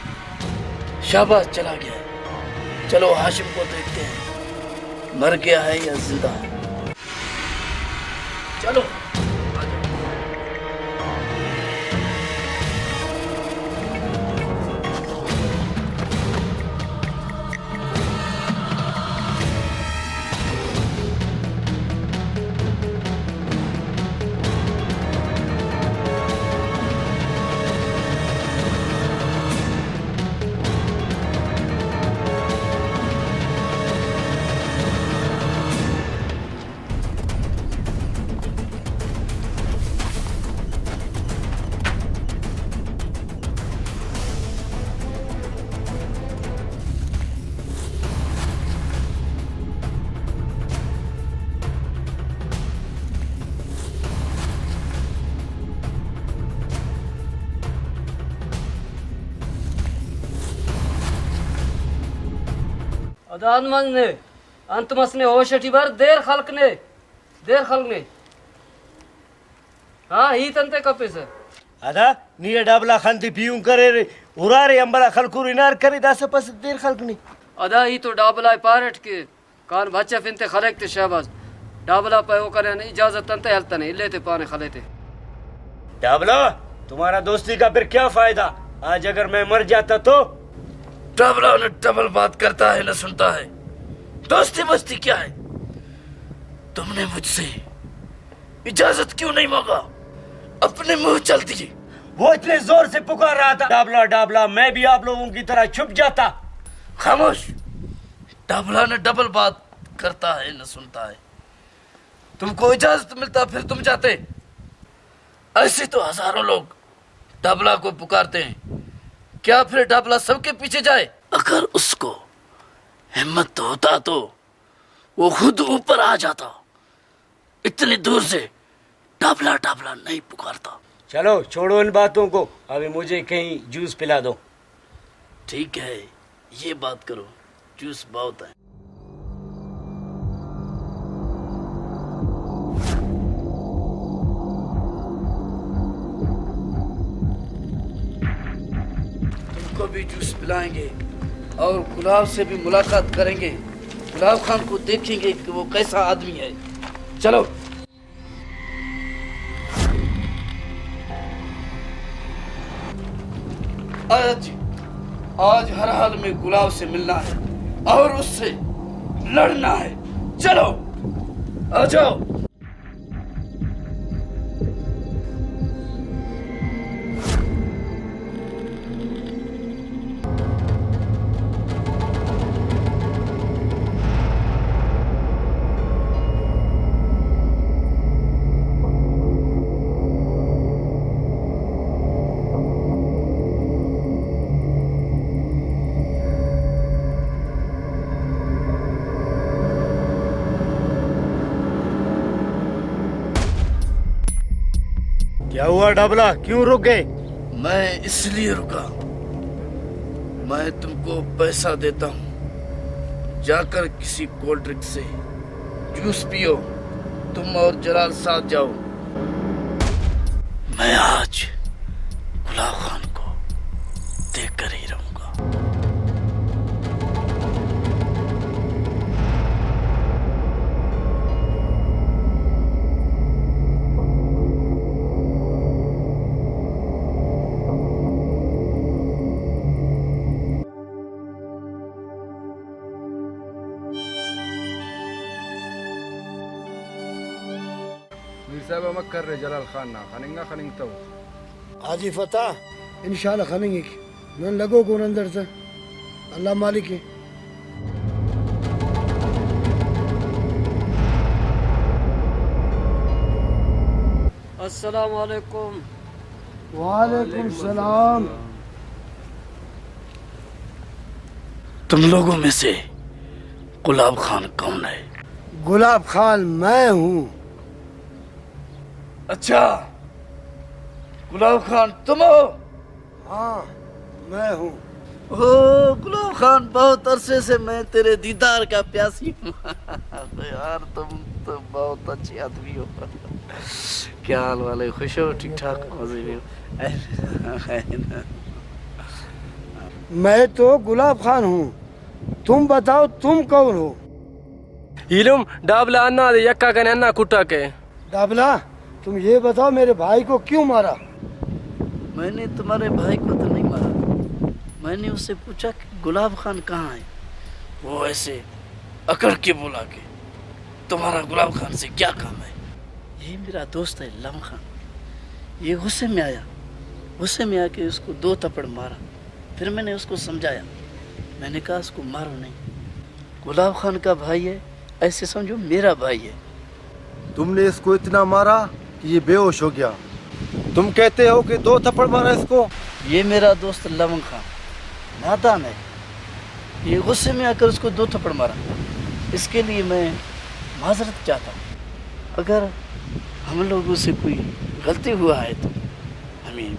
शाहबाज चला गया है। चलो हाशिम को देखते हैं, मर गया है या जिंदा है। चलो अदानमंद ने अंतमस ने होशटी बार देर खल्क ने हाँ ही तंते कपिस अदा नीरे डाबला खानती पियूं करे रे उरारे अंबला खलकुर इनार करे दास पस देर खल्क नहीं अदा ही तो डाबला पारट के कान बच्चा फिनते खलेक ते शहबाज डाबला पे वो करे नहीं इजाजत तंते हलता नहीं लेते पाने खलेते। डाबला तुम्हारा दोस्ती का फिर क्या फायदा? आज अगर मैं मर जाता तो? डाबला ने डबल बात करता है न सुनता है। दोस्ती बस्ती क्या है? तुमने मुझसे इजाजत क्यों नहीं मांगा? अपने मुंह चल दिए। वो इतने जोर से पुकार रहा था डाबला डाबला, मैं भी आप लोगों की तरह छुप जाता। खामोश। डाबला ने डबल बात करता है न सुनता है। तुमको इजाजत मिलता फिर तुम जाते। ऐसे तो हजारों लोग डाबला को पुकारते हैं, क्या फिर डाबला सबके पीछे जाए? अगर उसको हिम्मत होता तो वो खुद ऊपर आ जाता। इतनी दूर से डाबला डाबला नहीं पुकारता। चलो छोड़ो इन बातों को, अभी मुझे कहीं जूस पिला दो। ठीक है, ये बात करो, जूस बहुत है। तुमको भी जूस पिलाएंगे और गुलाब से भी मुलाकात करेंगे। गुलाब खान को देखेंगे कि वो कैसा आदमी है। चलो। आज हर हाल में गुलाब से मिलना है और उससे लड़ना है। चलो आ जाओ। क्या हुआ डाबला, क्यों रुक गए? मैं इसलिए रुका, मैं तुमको पैसा देता हूँ, जाकर किसी कोल्ड ड्रिंक से जूस पियो, तुम और जलाल साथ जाओ। मैं आज गुलाब खान को देख कर ही रहूंगा। मीर साहब मक कर रहे जलाल खान ना खानेंगा खानेंग तो हाजी फतेह इंशाल्लाह खानेंगे नन लगो कौन अंदर से अल्लाह मालिक है। अस्सलाम वालेकुम। वालेकुम सलाम। तुम लोगों में से गुलाब खान कौन है? गुलाब खान मैं हूँ। अच्छा, गुलाब खान तुम हो? हाँ मैं हूँ। ओ गुलाब खान, बहुत अरसे से मैं तेरे दीदार का प्यासी हूँ। यार तुम तो बहुत अच्छे आदमी हो। क्या हाल वाले, खुश हो? ठीक ठाक मजे में हो? मैं तो गुलाब खान हूँ, तुम बताओ तुम कौन हो? इलुम डाबला अन्ना दे यक्का कने अन्ना कुट्टा के। डाबला तुम ये बताओ मेरे भाई को क्यों मारा? मैंने तुम्हारे भाई को तो नहीं मारा, मैंने उससे पूछा कि गुलाब खान कहाँ है। वो ऐसे अकड़ के बोला कि तुम्हारा गुलाब खान से क्या काम है। ये मेरा दोस्त है लम खान। ये गुस्से में आया, गुस्से में आके उसको 2 थप्पड़ मारा। फिर मैंने उसको समझाया, मैंने कहा उसको मारो नहीं, गुलाब खान का भाई है, ऐसे समझो मेरा भाई है। तुमने इसको इतना मारा कि ये बेहोश हो गया। तुम कहते हो कि 2 थप्पड़ मारा इसको? ये मेरा दोस्त लवंग खान नादान है, ये गुस्से में आकर उसको 2 थप्पड़ मारा। इसके लिए मैं माजरत चाहता हूँ। अगर हम लोगों से कोई गलती हुआ है तो हमें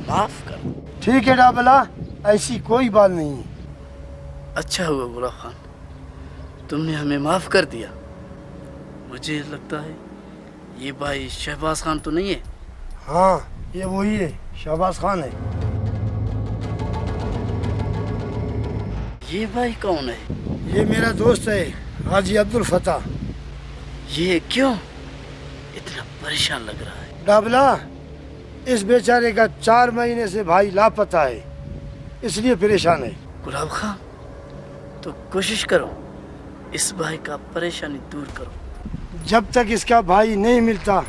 माफ कर दो। ठीक है डाबला, ऐसी कोई बात नहीं। अच्छा हुआ गुलाब खान, तुमने हमें माफ कर दिया। मुझे लगता है ये भाई शहबाज खान तो नहीं है? हाँ ये वही है, शहबाज खान है। ये भाई कौन है? ये मेरा दोस्त है हाजी अब्दुल फतेह। ये क्यों इतना परेशान लग रहा है? डाबला इस बेचारे का 4 महीने से भाई लापता है, इसलिए परेशान है। गुलाब खान तो कोशिश करो इस भाई का परेशानी दूर करो। जब तक इसका भाई नहीं मिलता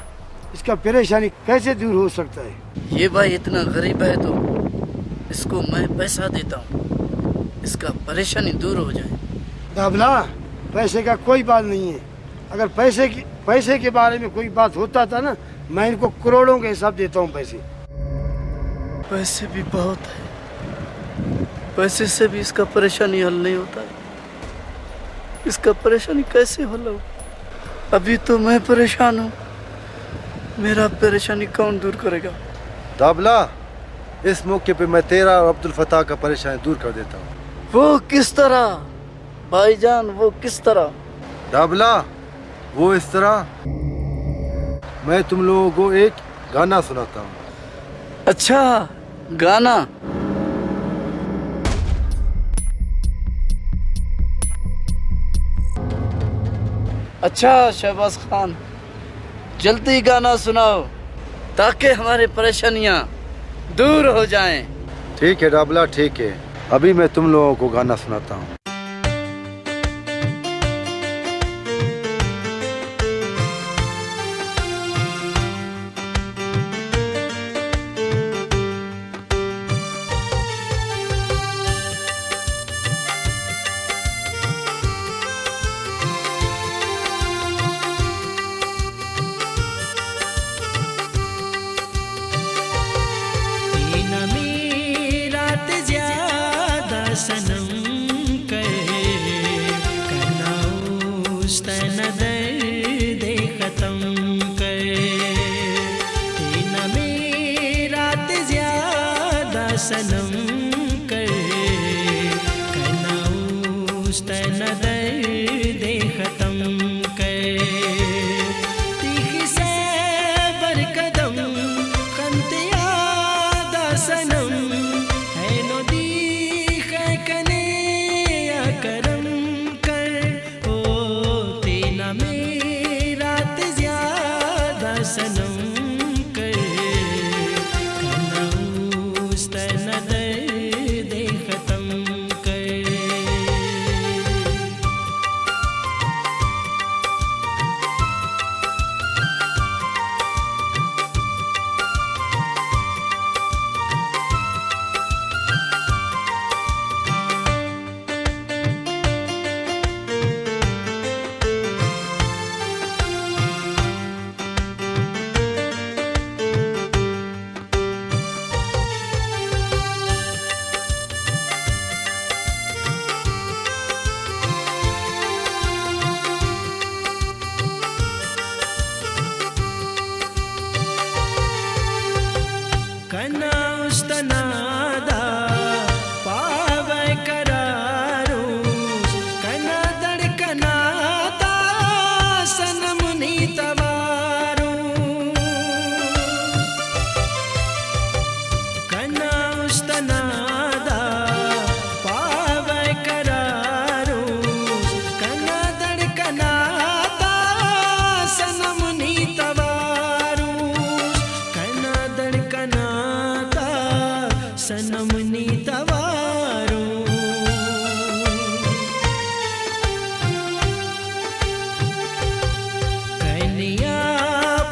इसका परेशानी कैसे दूर हो सकता है? ये भाई इतना गरीब है तो इसको मैं पैसा देता हूँ, इसका परेशानी दूर हो जाए। डाबला पैसे का कोई बात नहीं है, अगर पैसे के बारे में कोई बात होता था ना, मैं इनको करोड़ों के हिसाब देता हूँ पैसे। पैसे भी बहुत है, पैसे से भी इसका परेशानी हल नहीं होता है। इसका परेशानी कैसे हल हो? अभी तो मैं परेशान हूँ, मेरा परेशानी कौन दूर करेगा? डाबला इस मौके पे मैं तेरा और अब्दुल फतेह का परेशानी दूर कर देता हूँ। वो किस तरह भाईजान, वो किस तरह? डाबला वो इस तरह, मैं तुम लोगों को एक गाना सुनाता हूँ। अच्छा गाना? अच्छा शहबाज खान, जल्दी गाना सुनाओ ताकि हमारी परेशानियां दूर हो जाएं। ठीक है डाबला, ठीक है, अभी मैं तुम लोगों को गाना सुनाता हूँ। सनम सनम कर कनाऊस तन दर्द खत्म कर तीखी से बर कदम खंत यादा सनम है नो दी कने या करम कर ओ तेना मेरा ज्यादा सनम कना उस्तनादा पावे करारू कना धड़कनाता सनम नी तवारू कना उस्तनादा पावे करारू कना धड़कनाता सनम नी तवारू कना धड़कना सनम नी तवारू कनिया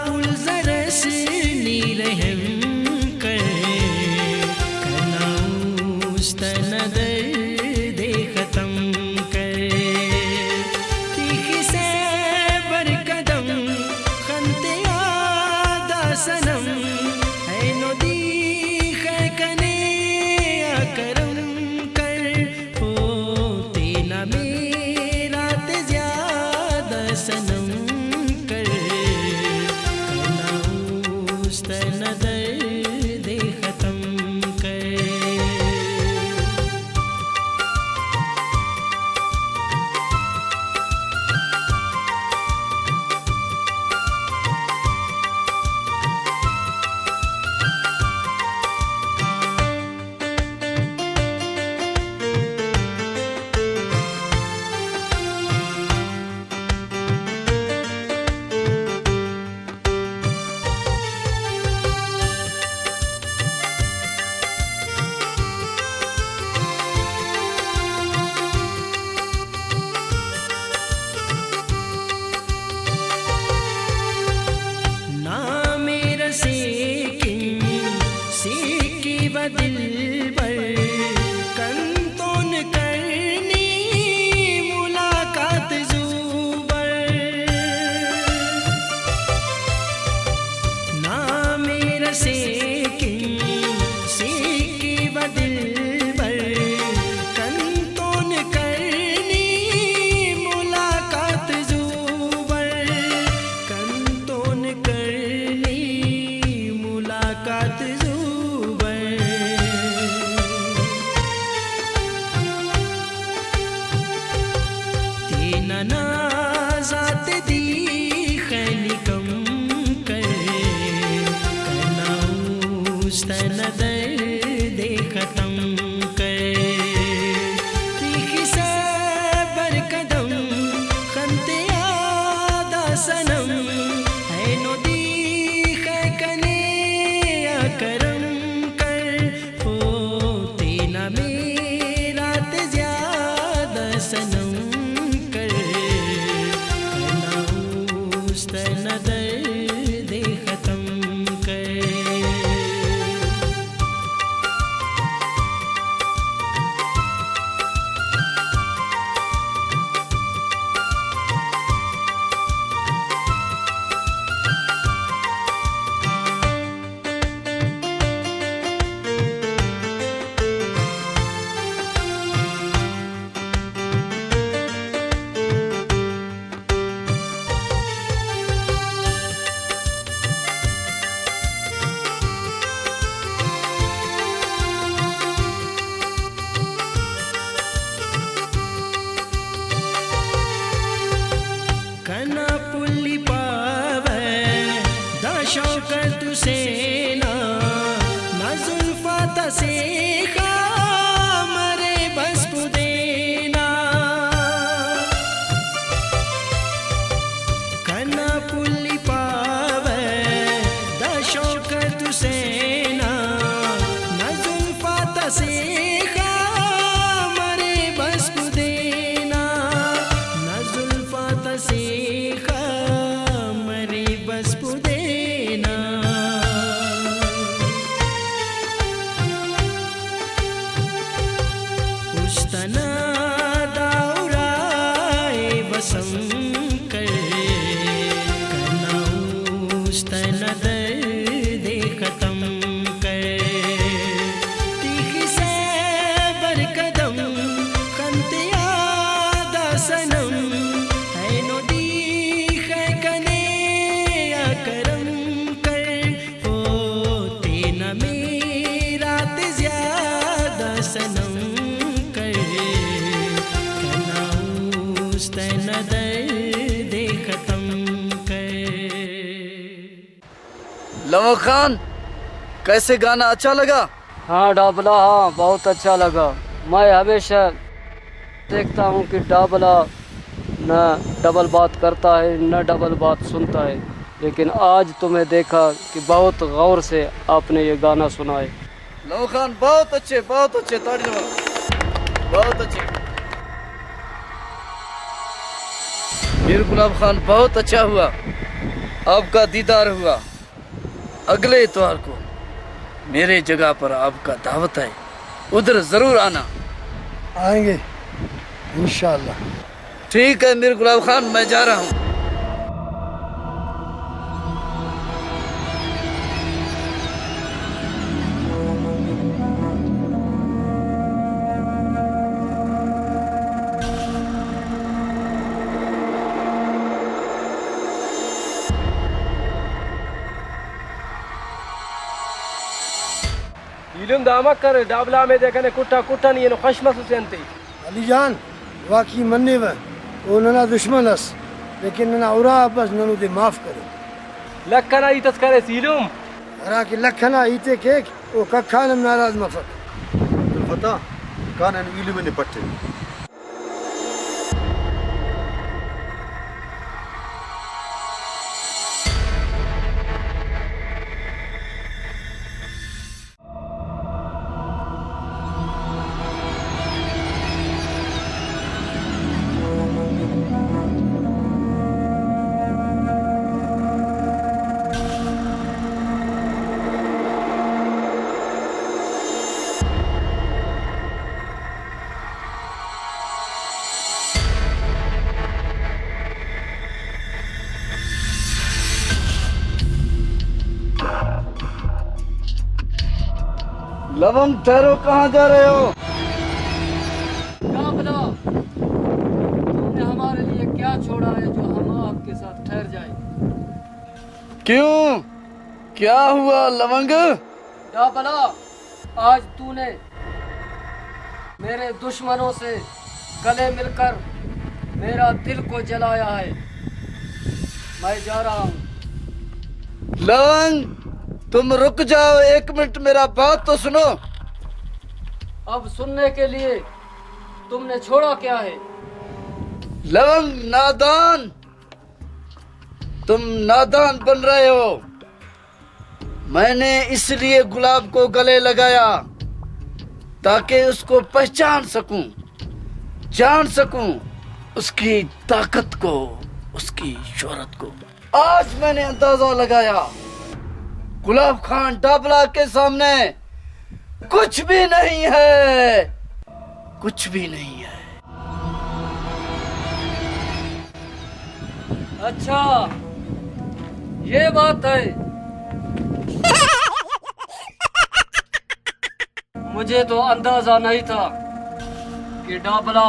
पुल जरस नी रहम कर कनाऊस तन दर्द खत्म कर तीखी से बर कदम खंत यादा सनम है नो दी कने करम कर हो तेना मेरा ज्यादा सनम कर कनाऊस तन दर्द खत्म कर दिल पर कंतोन करनी मुलाकात ज़ुबर ना मेरा सेकिन सीकी बदिल पर कंतोन करनी मुलाकात ज़ुबर कंतोन करनी मुलाकात ज़ुबर सीखा मरे बस पुदेना कना पुल्ली पावे दशों कर तुसेना नजुल पाता सीखा मरे बस पुदेना नजुल पाता सीखा मरे बस पुदेना उस्तना दाउराए बसम कर करना उस्तना दर्द खत्म कर तीखी से बरकदम कंतिया दासनम है नो दी है कने या करम कर ओ तेना मेरा ते ज्यादा सनम कर करना उस्तना दर्द खत्म कर। लवंग खान, कैसे गाना अच्छा लगा? हाँ डाबला, हाँ बहुत अच्छा लगा। मैं हमेशा देखता हूँ कि डाबला न डबल बात करता है न डबल बात सुनता है, लेकिन आज तुम्हें देखा कि बहुत गौर से आपने ये गाना सुना है। लवंग खान बहुत अच्छे, ताड़ी जवाब, बहुत अच्छे। मीर गुलाब खान बहुत अच्छा हुआ, आपका दीदार हुआ। अगले इतवार को मेरे जगह पर आपका दावत है, उधर जरूर आना। आएंगे इंशाअल्लाह। ठीक है मीर गुलाब खान, मैं जा रहा हूँ। इलम दामक कर डाबला में देखने कुट्टा कुट्टा नहीं है खशमस हुसैनती अली जान वाकई मन्ने व वो नना दुश्मन अस लेकिन नना उरा बस ननु दे माफ करे लखना ई तस्करे सीलुम हरा के लखना ईते केक वो कखा नम नाराज मफक फता कान अन इल्म ने पट्टे लवंग ठहरो, कहाँ जा रहे हो? डाबला, तुमने हमारे लिए क्या छोड़ा है जो हम आपके साथ ठहर जाए? क्यों, क्या हुआ लवंग? डाबला, आज तूने मेरे दुश्मनों से गले मिलकर मेरा दिल को जलाया है। मैं जा रहा हूँ। लवंग, तुम रुक जाओ, एक मिनट, मेरा बात तो सुनो। अब सुनने के लिए तुमने छोड़ा क्या है? लवंग नादान, तुम नादान बन रहे हो। मैंने इसलिए गुलाब को गले लगाया ताकि उसको पहचान सकूं, जान सकूं, उसकी ताकत को, उसकी शोहरत को। आज मैंने अंदाजा लगाया गुलाब खान डाबला के सामने कुछ भी नहीं है, कुछ भी नहीं है। अच्छा, ये बात है। मुझे तो अंदाजा नहीं था कि डाबला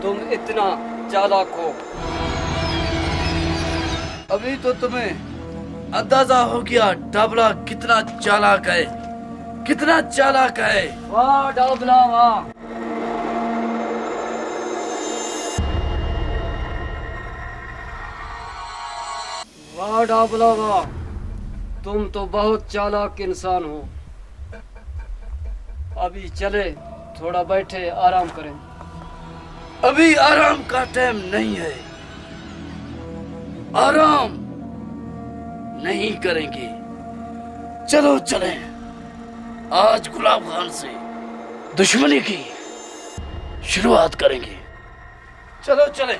तुम इतना चालाक हो। अभी तो तुम्हें अंदाजा हो गया डाबला कितना चालाक है, कितना चालाक है। वाह डाबला वाह। वाह डाबला वाह, तुम तो बहुत चालाक इंसान हो। अभी चले, थोड़ा बैठे आराम करें। अभी आराम का टाइम नहीं है, आराम नहीं करेंगे। चलो चलें, आज गुलाब खान से दुश्मनी की शुरुआत करेंगे। चलो चलें।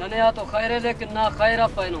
नया तो खैर है लेकिन ना खैरा पहनो।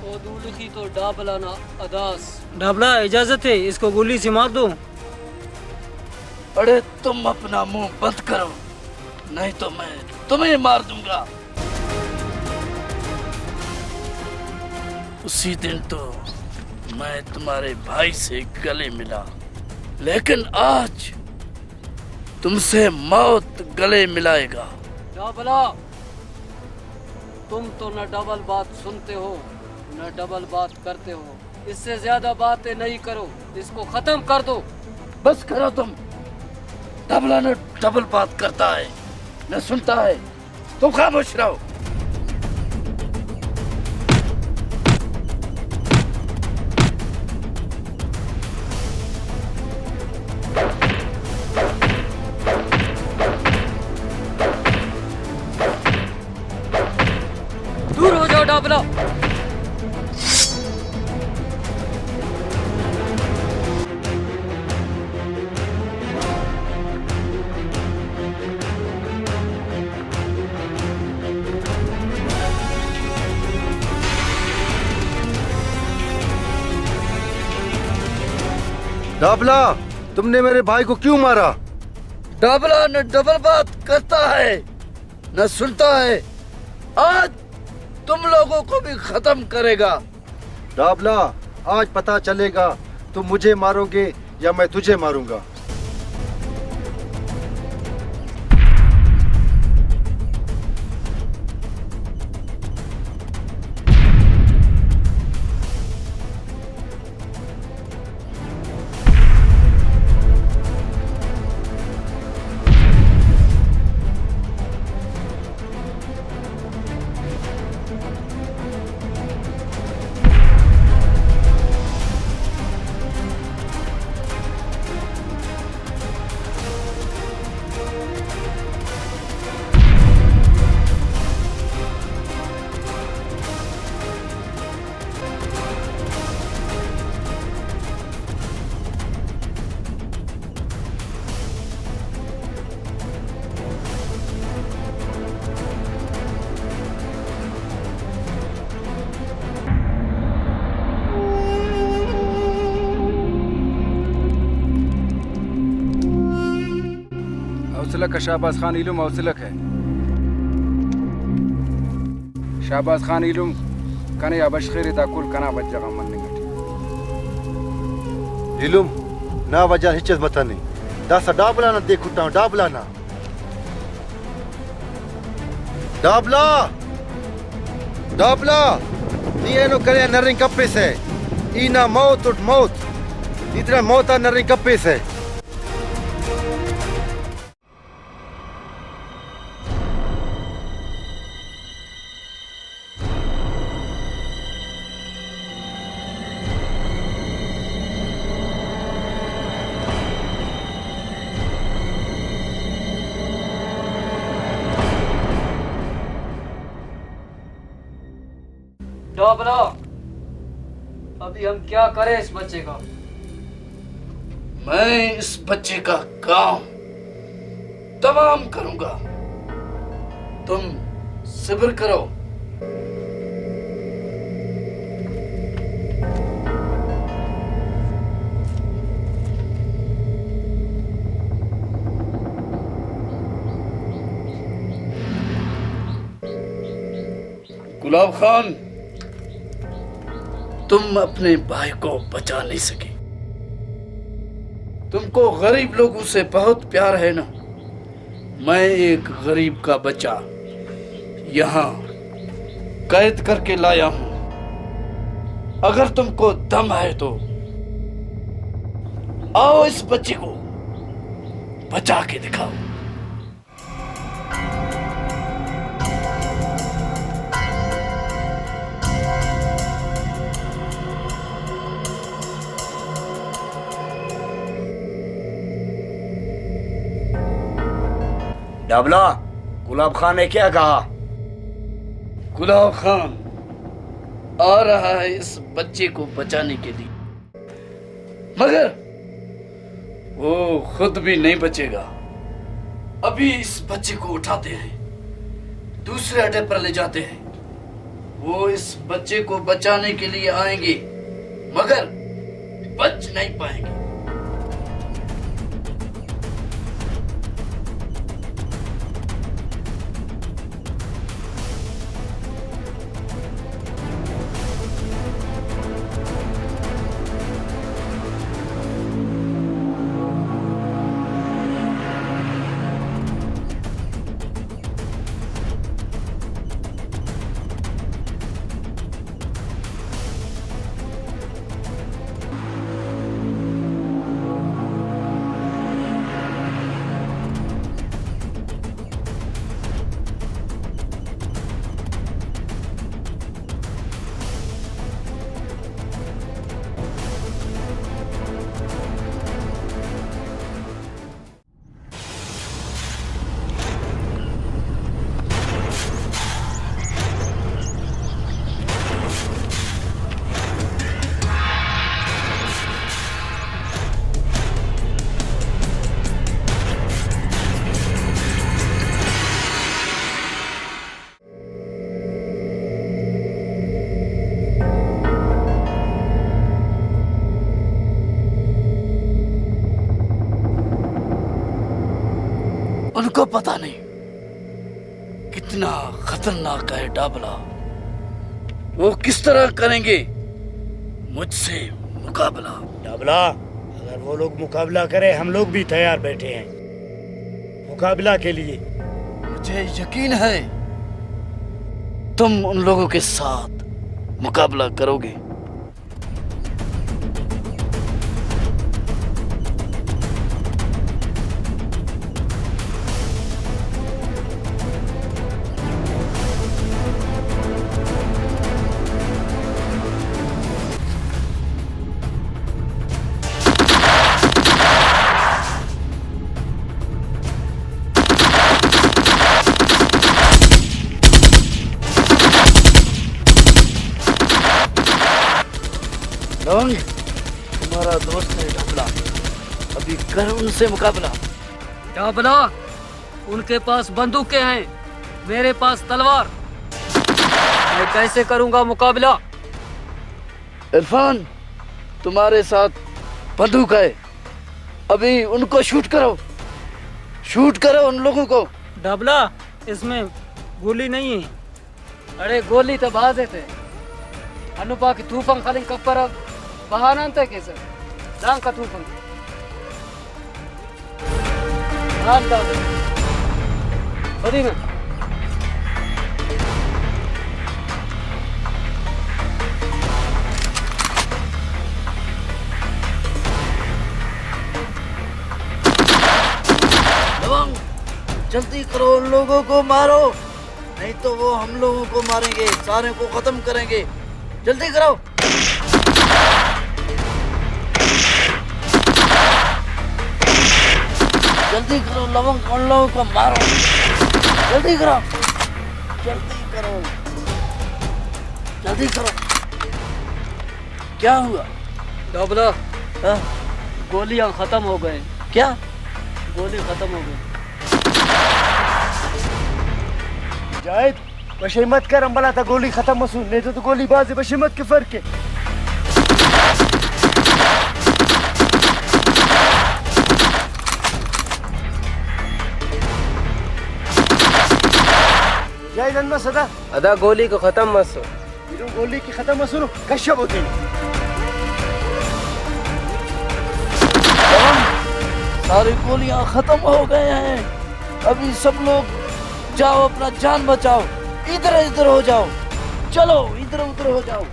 वो दूल्ही तो डाबला ना अदास। डाबला इजाजत है, इसको गोली से मार दो। अरे तुम अपना मुंह बंद करो, नहीं तो मैं तुम्हें मार दूंगा। उसी दिन तो मैं तुम्हारे भाई से गले मिला, लेकिन आज तुमसे मौत गले मिलाएगा। डाबला, तुम तो न डबल बात सुनते हो न डबल बात करते हो। इससे ज्यादा बातें नहीं करो, इसको खत्म कर दो। बस करो तुम। डबला न डबल बात करता है न सुनता है, तुम खामोश रहो। दूर हो जाओ डाबला। डाबला, तुमने मेरे भाई को क्यों मारा? डाबला न डबल बात करता है न सुनता है, आज तुम लोगों को भी खत्म करेगा। डाबला, आज पता चलेगा तुम मुझे मारोगे या मैं तुझे मारूंगा। हौसला का शाहबाज खान इलम हौसलक है। शाहबाज खान इलुम कने अबशखिर ताकुल कना बज्जगा मन्निंगट इलुम ना वजह हिचत मतनी दास डाबला ना देखुटा डाबला ना डाबला डाबला नी एनो करे नरिंग कप्पे से इना मौत उठ मौत इतना मौत आ नरिंग कप्पे से डाबला, अभी हम क्या करें इस बच्चे का? मैं इस बच्चे का काम तमाम करूंगा, तुम सब्र करो। गुलाब खान, तुम अपने भाई को बचा नहीं सके। तुमको गरीब लोगों से बहुत प्यार है ना। मैं एक गरीब का बच्चा यहाँ कैद करके लाया हूं। अगर तुमको दम है तो आओ इस बच्चे को बचा के दिखाओ। डाबला, गुलाब खान ने क्या कहा? गुलाब खान आ रहा है इस बच्चे को बचाने के लिए, मगर वो खुद भी नहीं बचेगा। अभी इस बच्चे को उठाते हैं, दूसरे अड्डे पर ले जाते हैं। वो इस बच्चे को बचाने के लिए आएंगे, मगर बच नहीं पाएंगे। उनको पता नहीं कितना खतरनाक है डाबला। वो किस तरह करेंगे मुझसे मुकाबला। डाबला, अगर वो लोग मुकाबला करें, हम लोग भी तैयार बैठे हैं मुकाबला के लिए। मुझे यकीन है तुम उन लोगों के साथ मुकाबला करोगे। लवंग, तुम्हारा दोस्त है डाबला, अभी कर उनसे मुकाबला। डाबला, उनके पास बंदूकें हैं, मेरे पास तलवार। मैं कैसे करूंगा मुकाबला? इरफान, तुम्हारे साथ बंदूक है, अभी उनको शूट करो, शूट करो उन लोगों को। डाबला, इसमें गोली नहीं है। अरे गोली तो बाजे थे अनुपा की तूफान खाली कपर बहाना थे कैसे राम का तूफान हाल दाव बड़ी में लवंग जल्दी करो, उन लोगों को मारो, नहीं तो वो हम लोगों को मारेंगे, सारे को खत्म करेंगे। जल्दी करो। जल्दी करो लवंग, उन लोगों को मारो, जल्दी करो, जल्दी करो, जल्दी करो। क्या हुआ? डबला गोलियां खत्म हो गए। क्या? गोली खत्म हो गई। जायद बशे मत कर, अम्बला था गोली खत्म मसूल, नहीं तो गोली बाज बशे मत के फर्क है। जायद अनमा सदा अदा गोली को खत्म मसो, गोली की खत्म मसूल कश्यप होते हैं। सारी गोलियां खत्म हो गए हैं। अभी सब लोग जाओ, अपना जान बचाओ, इधर इधर हो जाओ, चलो इधर उधर हो जाओ।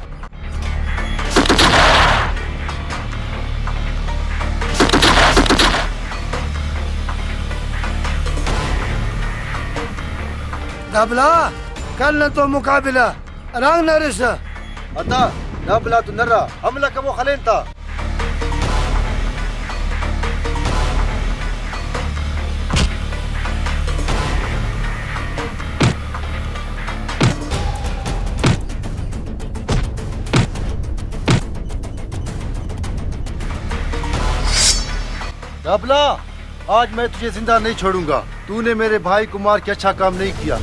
डबला कर न तो मुकाबला रंग न रिसा अता डबला तो नर्रा हमला कबो खलेन था। डबला आज मैं तुझे जिंदा नहीं छोड़ूंगा, तूने मेरे भाई को मार के अच्छा काम नहीं किया।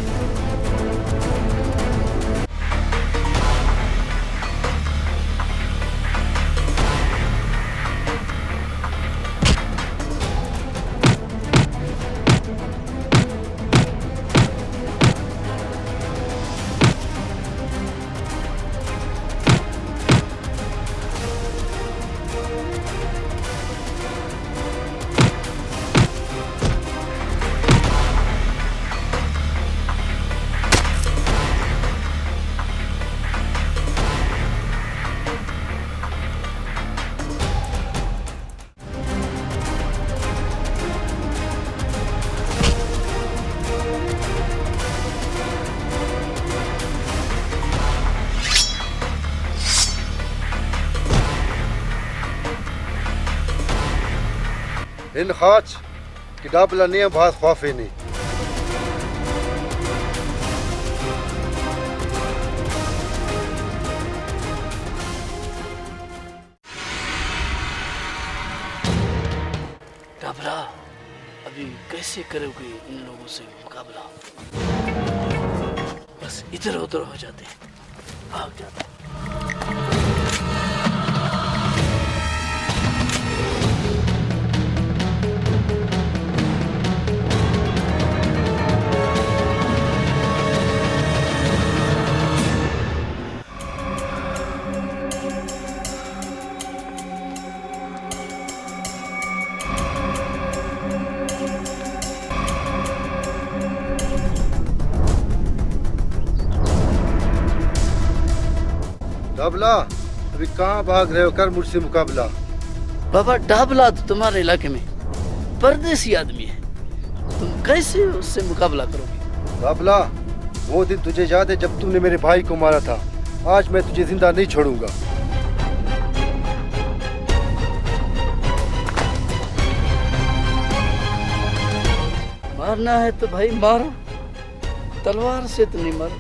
इन खाच कि डबला ने बहुत खौफे ने डबला अभी कैसे करोगे इन लोगों से मुकाबला? बस इधर उधर हो जाते, भाग जाते। डबला अभी कहाँ भाग रहे हो, कर मुझसे मुकाबला। बाबा डाबला तो तुम्हारे इलाके में परदेसी आदमी है, तुम कैसे उससे मुकाबला करोगे? डबला वो दिन तुझे याद है जब तुमने मेरे भाई को मारा था? आज मैं तुझे जिंदा नहीं छोड़ूंगा। मारना है तो भाई मारो, तलवार से तो नहीं मारो।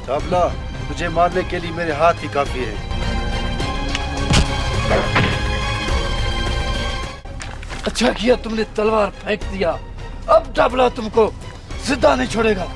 डबला तुझे मारने के लिए मेरे हाथ ही काफी है। अच्छा किया तुमने तलवार फेंक दिया, अब डबला तुमको जिंदा नहीं छोड़ेगा।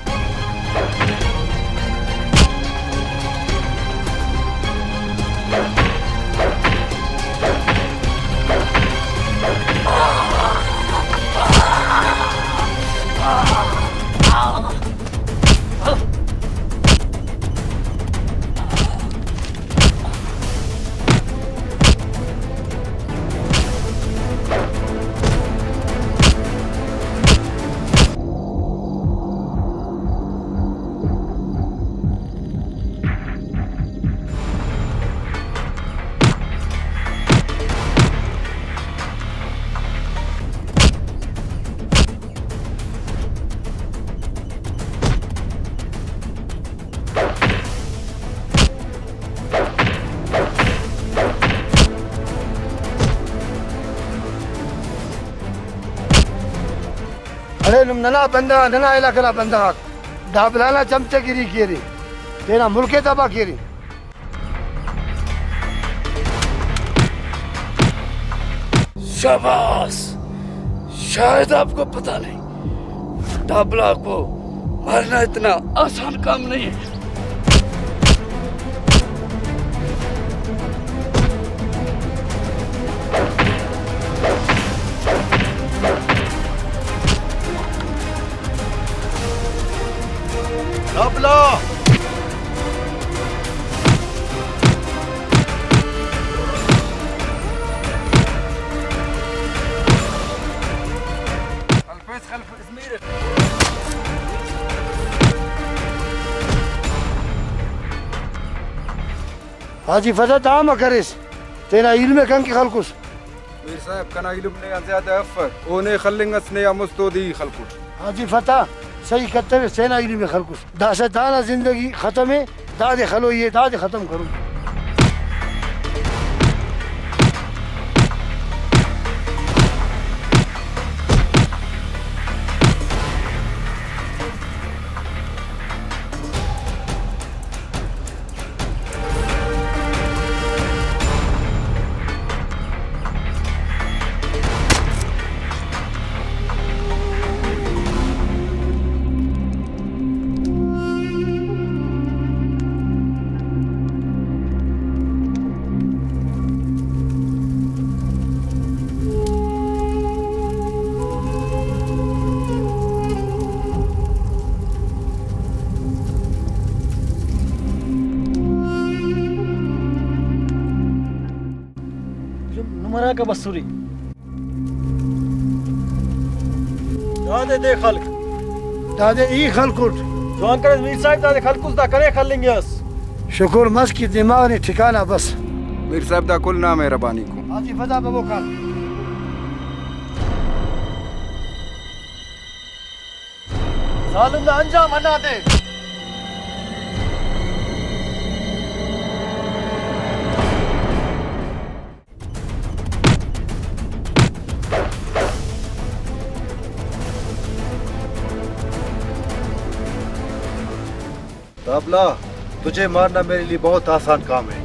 नुम नना बंदा नना इलाका बंदा डाबलाना चमचे गिरी केरी तेरा मुल्के दबा केरी शाबाश। शायद आपको पता नहीं, डाबला को मारना इतना आसान काम नहीं है। डाबला हाजी फजा ताम करिस तेरा इल्म कं की खलकुस मीर साहब कना इल्म ने ज्यादा अफर ओने खल्लिंगस ने मुस्तोदी खलकुट हाजी फता सही करते हुए सेना इल्म खलकुस दासे दाना जिंदगी खत्म है दादे खलो ये दादे खत्म करूँ नुमरा का बसूरी दादे दे खल्क दादे ई खलकुट जवान करे मीर साहब दादे खल्कुस दा करे खल्लेंगे अस शुक्र मस की दिमाग ने ठिकाना बस मीर साहब दा कुल नाम मेहरबानी को हाजी फजा बबो का जालिम दा अंजाम अना दे डाबला तुझे मारना मेरे लिए बहुत आसान काम है।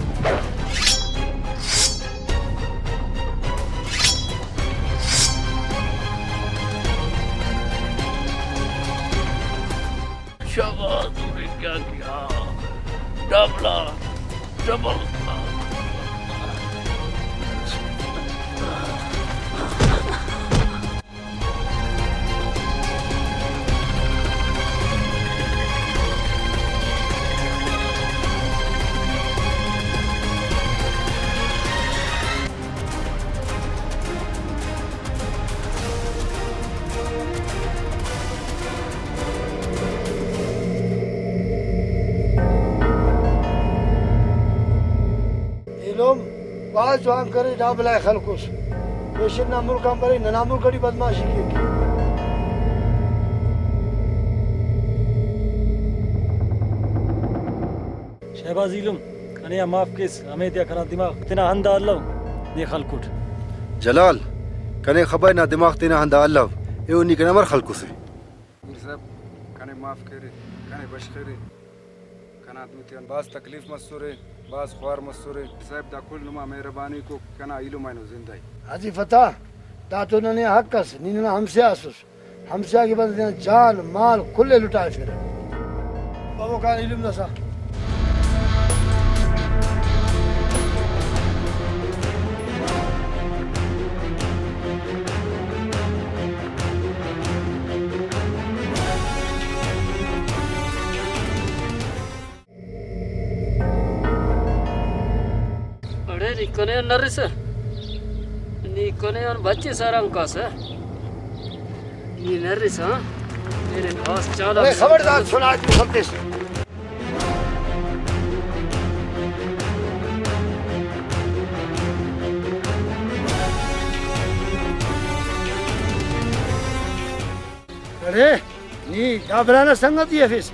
शाबाश, तूने क्या किया डाबला, जबरदस्त। बात जवान करे डाबला खलकुस पेशन नामुल काम करे ननामुल कड़ी बदमाशी की शहबाज इलम अने माफ केस हमें दिया करा दिमाग तना हंदा अल्लाह दे खलकुट जलाल कने खबर ना दिमाग तेना हंदा अल्लाह ए उनी के नंबर खलकुस है। मीर साहब कने माफ करे कने बश करे कना आदमी ते बास तकलीफ मसूरे बास ख्वार मसूरे साहब दा कुल नुमा मेहरबानी को कना इलम आनो जिंदा हाजी फता ता तो ने हकस नीना हमसे आसुस हमसे आगे बंदे जान माल कुल्ले लुटाए फिर बाबू का इल्म नसा Nikone narisa, nikone on bच्चे सारा अंकास है, ये narisa, मेरे घास चाला। अरे खबरदार सुना तू खबरें। अरे नी डाबराना संगति है फिर,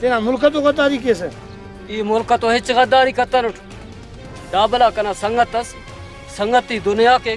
तेरा मुल्क तो गद्दारी कैसे? ये मुल्क तो है गद्दारी करता नट। डाबला कना संगतस संगति दुनिया के